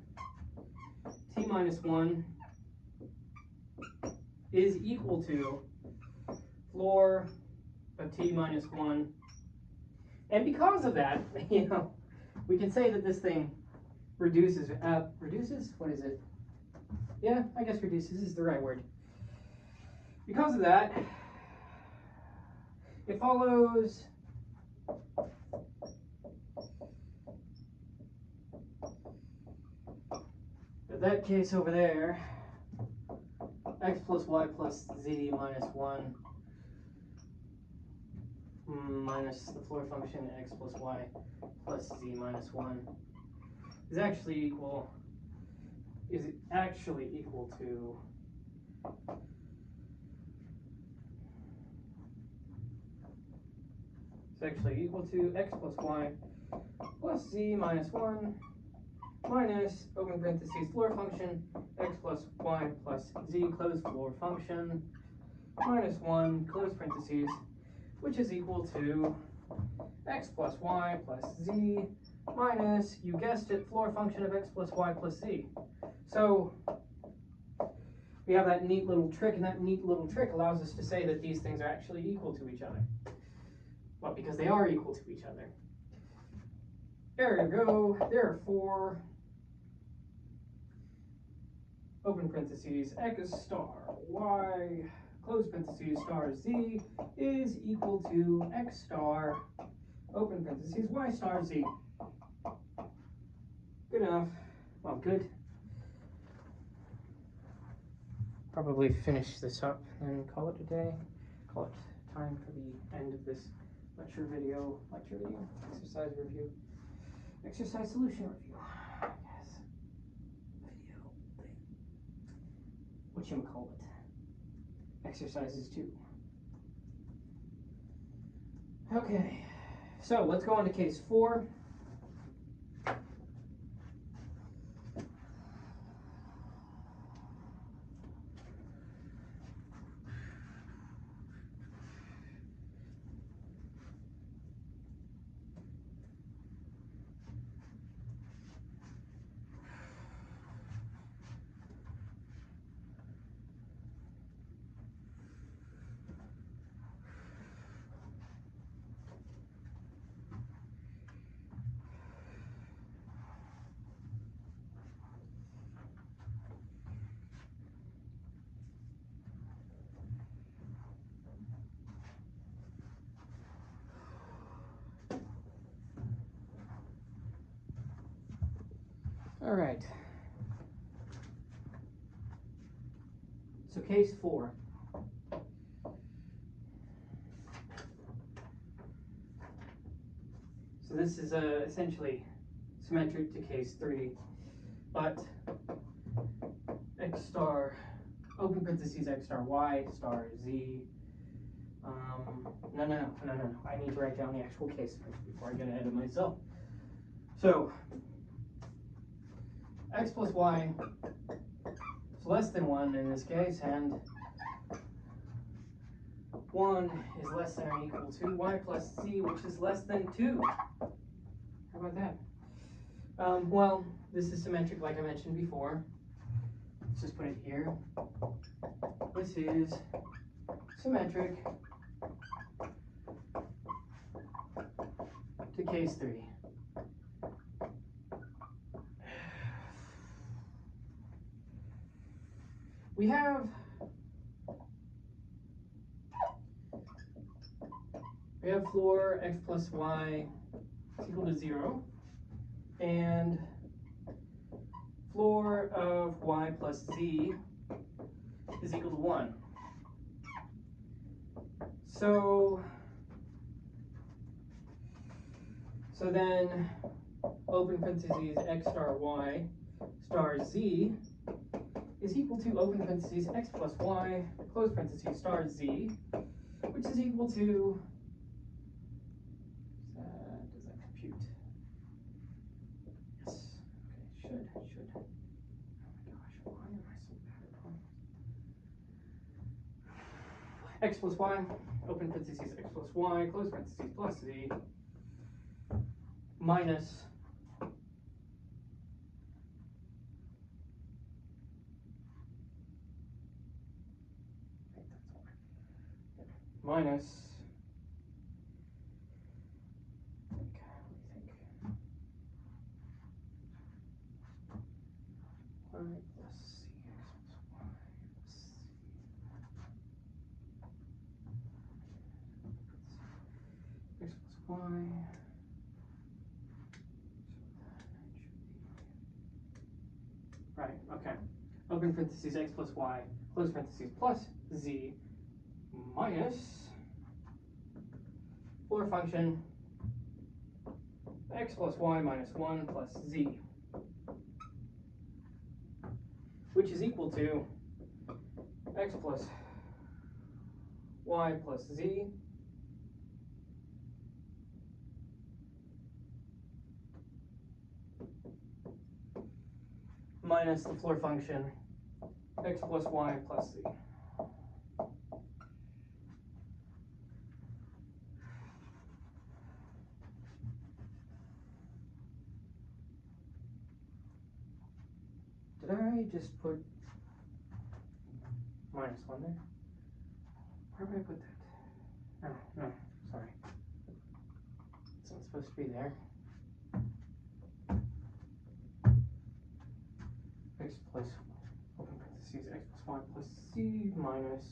t minus 1 is equal to floor of t minus 1. And because of that, we can say that this thing reduces? What is it? Yeah, I guess reduces is the right word. Because of that, it follows that case over there, x plus y plus z minus 1 minus the floor function x plus y plus z minus 1 is actually equal to x plus y plus z minus 1 minus open parentheses floor function x plus y plus z close floor function minus 1 close parentheses, which is equal to x plus y plus z minus, you guessed it, floor function of x plus y plus z. So we have that neat little trick, and that neat little trick allows us to say that these things are actually equal to each other. Well, because they are equal to each other. There you go. Therefore, open parentheses, x star y, close parentheses, star z is equal to x star, open parentheses, y star z. Good enough. Well, good. Probably finish this up and call it a day. Call it time for the end of this lecture video, exercise review, exercise solution review. Yes. Video thing. Whatchamacallit. Exercises 2. Okay, so let's go on to case 4. All right. So case 4. So this is essentially symmetric to case 3, but x star, open parentheses, x star y star z. No. I need to write down the actual case first before I get ahead of myself. So x plus y is less than 1 in this case, and 1 is less than or equal to y plus z, which is less than 2. How about that? Well, this is symmetric like I mentioned before. Let's just put it here. This is symmetric to case 3. We have floor x plus y is equal to 0, and floor of y plus z is equal to 1. So then, open parentheses, x star y star z is equal to, open parentheses, x plus y, close parentheses, star z, which is equal to, does that compute? Yes. Okay, should. Oh my gosh, why am I so bad at problems? X plus y, open parentheses, x plus y, close parentheses, plus z, minus minus, y plus c, x plus y. Right, okay. Open parentheses, x plus y, close parentheses, plus z, minus floor function x plus y minus 1 plus z, which is equal to x plus y plus z minus the floor function x plus y plus z. Did I just put minus 1 there? Where did I put that? Oh, no, sorry. It's not supposed to be there. X plus, open parentheses, x plus y plus z minus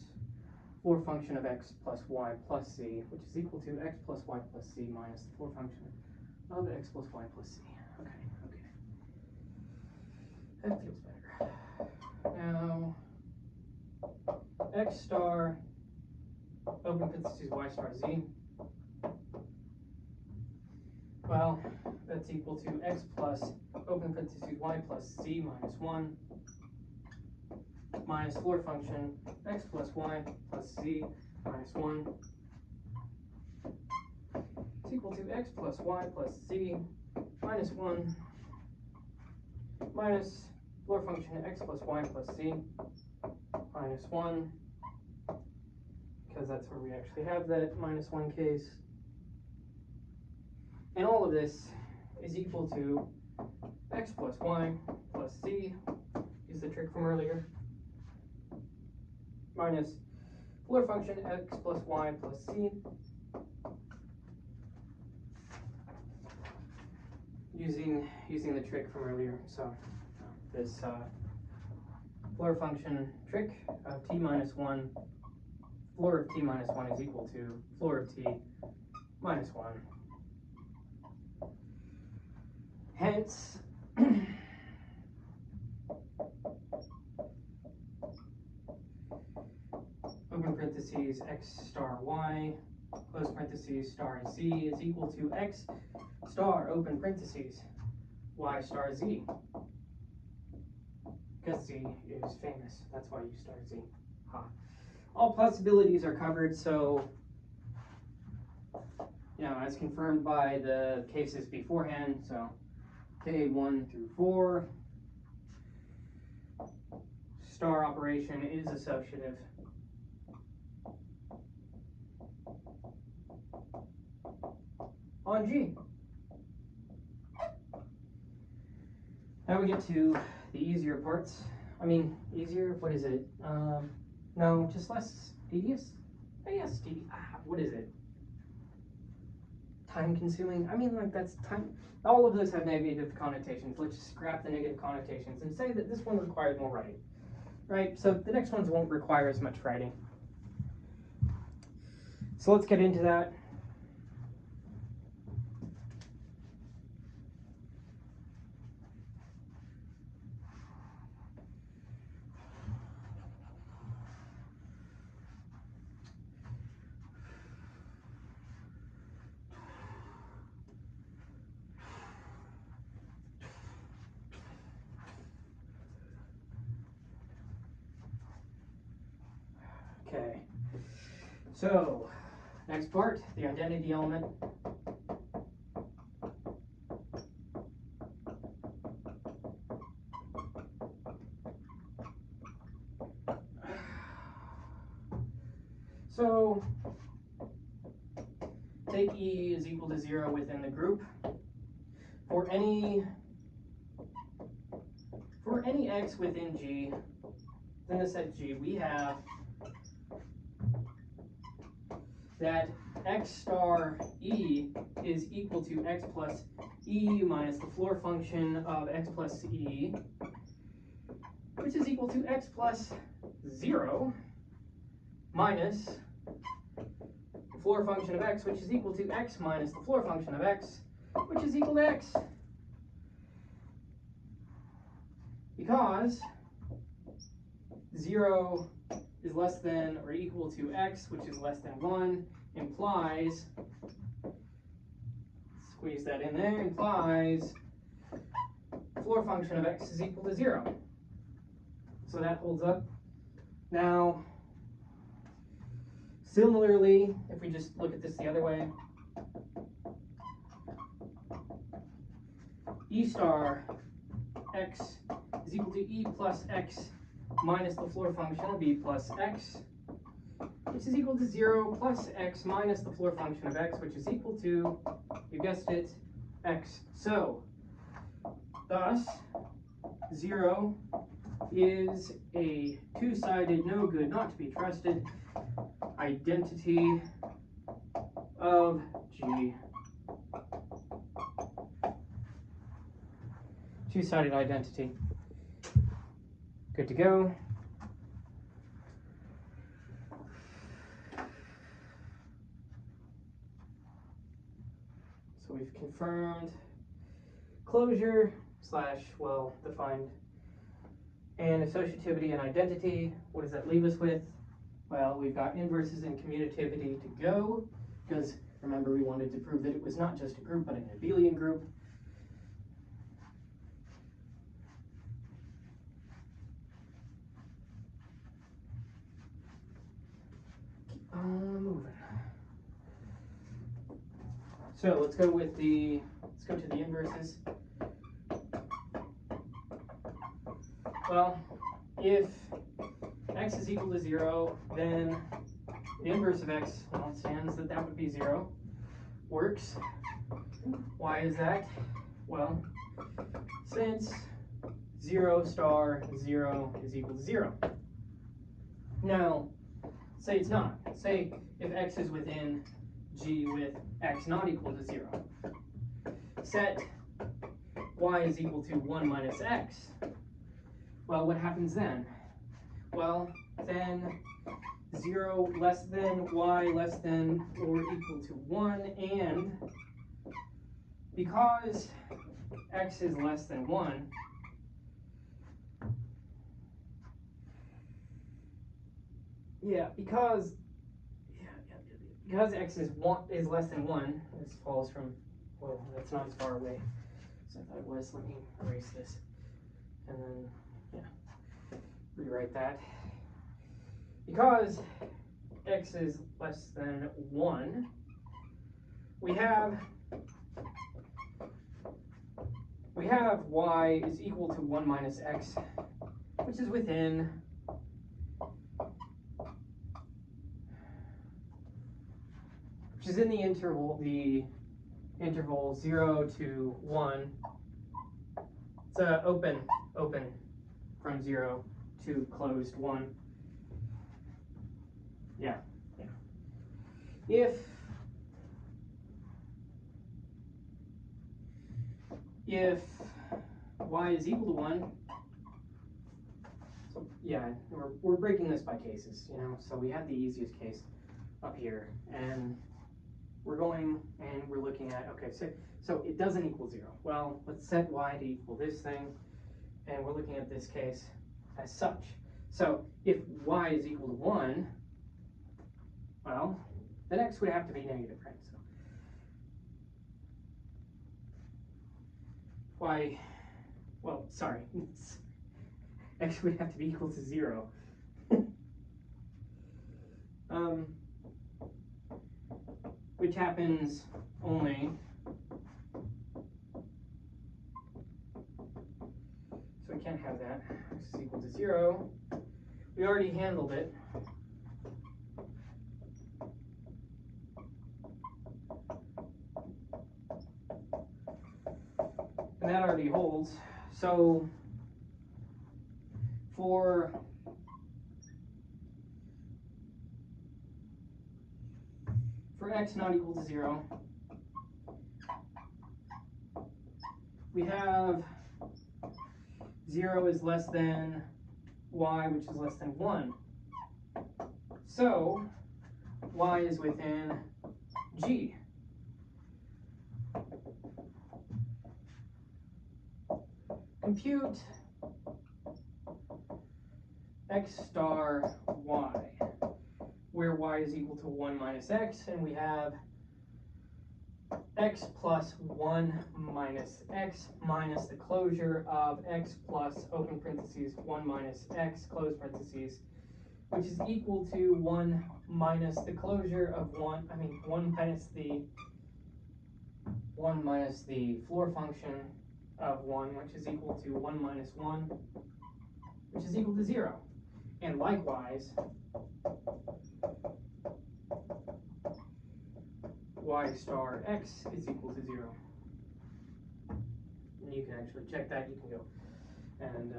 floor function of x plus y plus z, which is equal to x plus y plus z minus the floor function of x plus y plus z. Okay. That feels better. Now, x star, open parentheses, y star z. Well, that's equal to x plus, open parentheses, y plus z minus 1 minus floor function x plus y plus z minus 1 is equal to x plus y plus z minus 1 minus floor function x plus y plus z minus 1, because that's where we actually have that minus 1 case. And all of this is equal to x plus y plus z, use the trick from earlier, minus floor function x plus y plus z, using the trick from earlier. So this floor function trick of t minus 1, floor of t minus 1 is equal to floor of t minus 1. Hence, parentheses x star y, close parentheses star z is equal to x star, open parentheses, y star z. Because z is famous, that's why you star z. Ha. All possibilities are covered, so, as confirmed by the cases beforehand, so K1 through 4, star operation is associative. On G. Now we get to the easier parts. I mean, easier, what is it? No, just less tedious? Yes, tedious. What is it? Time consuming? I mean, like, that's time. All of those have negative connotations. Let's just scrap the negative connotations and say that this one required more writing. Right? So the next ones won't require as much writing. So let's get into that. Okay. So, next part, the identity element. So, take E is equal to 0 within the group. For any x within G, within the set G, we have that x star E is equal to x plus E minus the floor function of x plus E, which is equal to x plus 0 minus the floor function of x, which is equal to x minus the floor function of x, which is equal to x. Because 0 is less than or equal to x, which is less than 1, implies, squeeze that in there, implies the floor function of x is equal to 0. So that holds up. Now, similarly, if we just look at this the other way, E star x is equal to E plus x minus the floor function of E plus x, which is equal to 0 plus x minus the floor function of x, which is equal to, you guessed it, x. So, thus, 0 is a two-sided, no good, not to be trusted identity of G. Two-sided identity. Good to go. So we've confirmed closure slash, well, defined, and associativity and identity. What does that leave us with? Well, we've got inverses and commutativity to go, because remember we wanted to prove that it was not just a group, but an abelian group. Keep on moving. So let's go to the inverses. Well, if x is equal to 0, then the inverse of x, well, it stands that would be 0. Works. Why is that? Well, since 0 star 0 is equal to 0. Now, say it's not. Say if x is within G with x not equal to 0. Set y is equal to 1 minus x. Well, what happens then? Well, then 0 less than y less than or equal to 1, and because x is less than 1, because because x is less than 1, this follows from, well, that's not as far away as I thought it was. Let me erase this and then, yeah, rewrite that. Because x is less than 1, we have y is equal to 1 minus x, which is within in the interval 0 to 1. It's open from 0 to closed 1. Yeah. If y is equal to 1, so yeah, we're breaking this by cases, so we had the easiest case up here, and we're looking at, okay, so it doesn't equal 0. Well, let's set y to equal this thing, and we're looking at this case as such. So if y is equal to 1, well, then x would have to be negative, right? So y, well, sorry, x would have to be equal to 0. Which happens only, so we can't have that. X is equal to 0. We already handled it. And that already holds. So for x not equal to 0, we have 0 is less than y, which is less than 1. So y is within G. Compute x star y, where y is equal to 1 minus x, and we have x plus 1 minus x minus the closure of x plus open parentheses 1 minus x close parentheses, which is equal to 1 minus the closure of 1 minus the floor function of 1, which is equal to 1 minus 1, which is equal to 0. And likewise, y star x is equal to 0. And you can actually check that. You can go and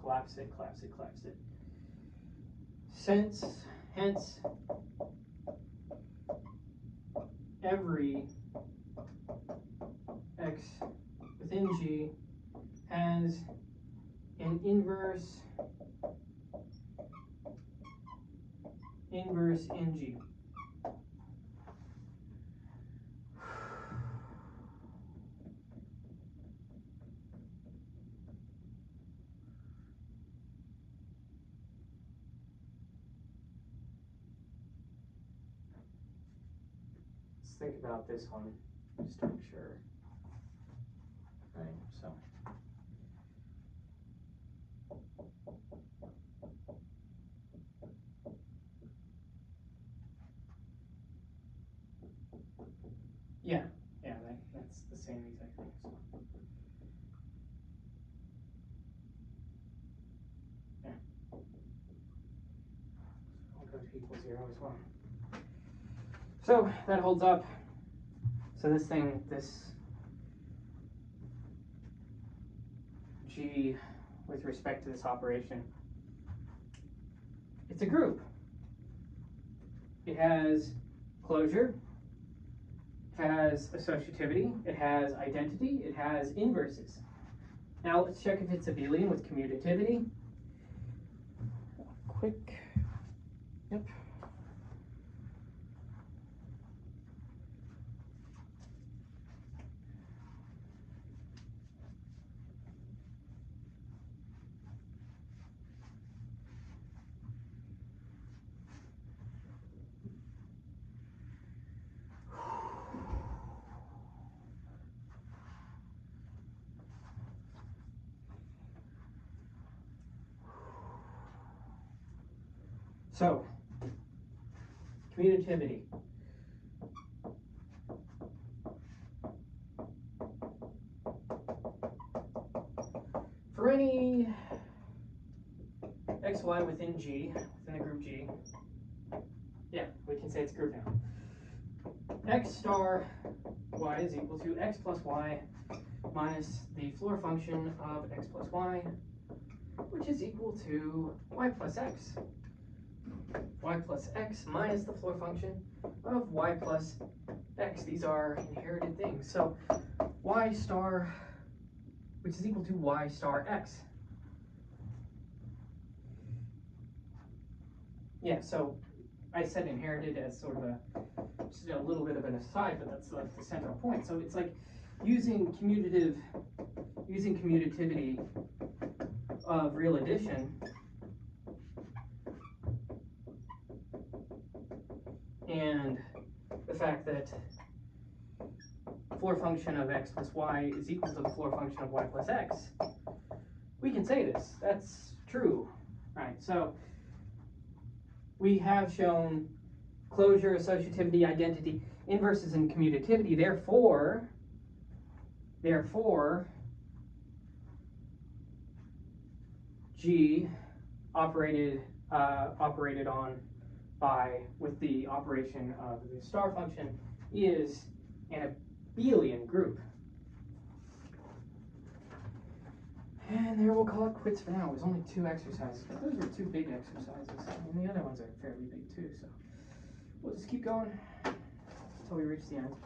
collapse it. Hence, every x within G has an inverse in G. Let's think about this one, just to make sure. Right, so. Yeah, that's the same exact thing. So. Yeah. I'll go to equal 0 as well. So that holds up. So this G with respect to this operation, it's a group. It has closure, it has associativity, it has identity, it has inverses. Now let's check if it's abelian with commutativity. Quick. Yep. So, commutativity. For any xy within G, within the group G, yeah, we can say it's a group now. X star y is equal to x plus y minus the floor function of x plus y, which is equal to y plus x. Y plus x minus the floor function of y plus x. These are inherited things. So y star, which is equal to y star x. Yeah, so I said inherited as sort of just a little bit of an aside, but that's the central point. So it's like using commutativity of real addition and the fact that floor function of x plus y is equal to the floor function of y plus x, we can say this. That's true, right? So we have shown closure, associativity, identity, inverses, and commutativity. Therefore, G operated on by with the operation of the star function is an abelian group. And there we'll call it quits for now. It was only 2 exercises, but those were 2 big exercises, and the other ones are fairly big too. So we'll just keep going until we reach the end.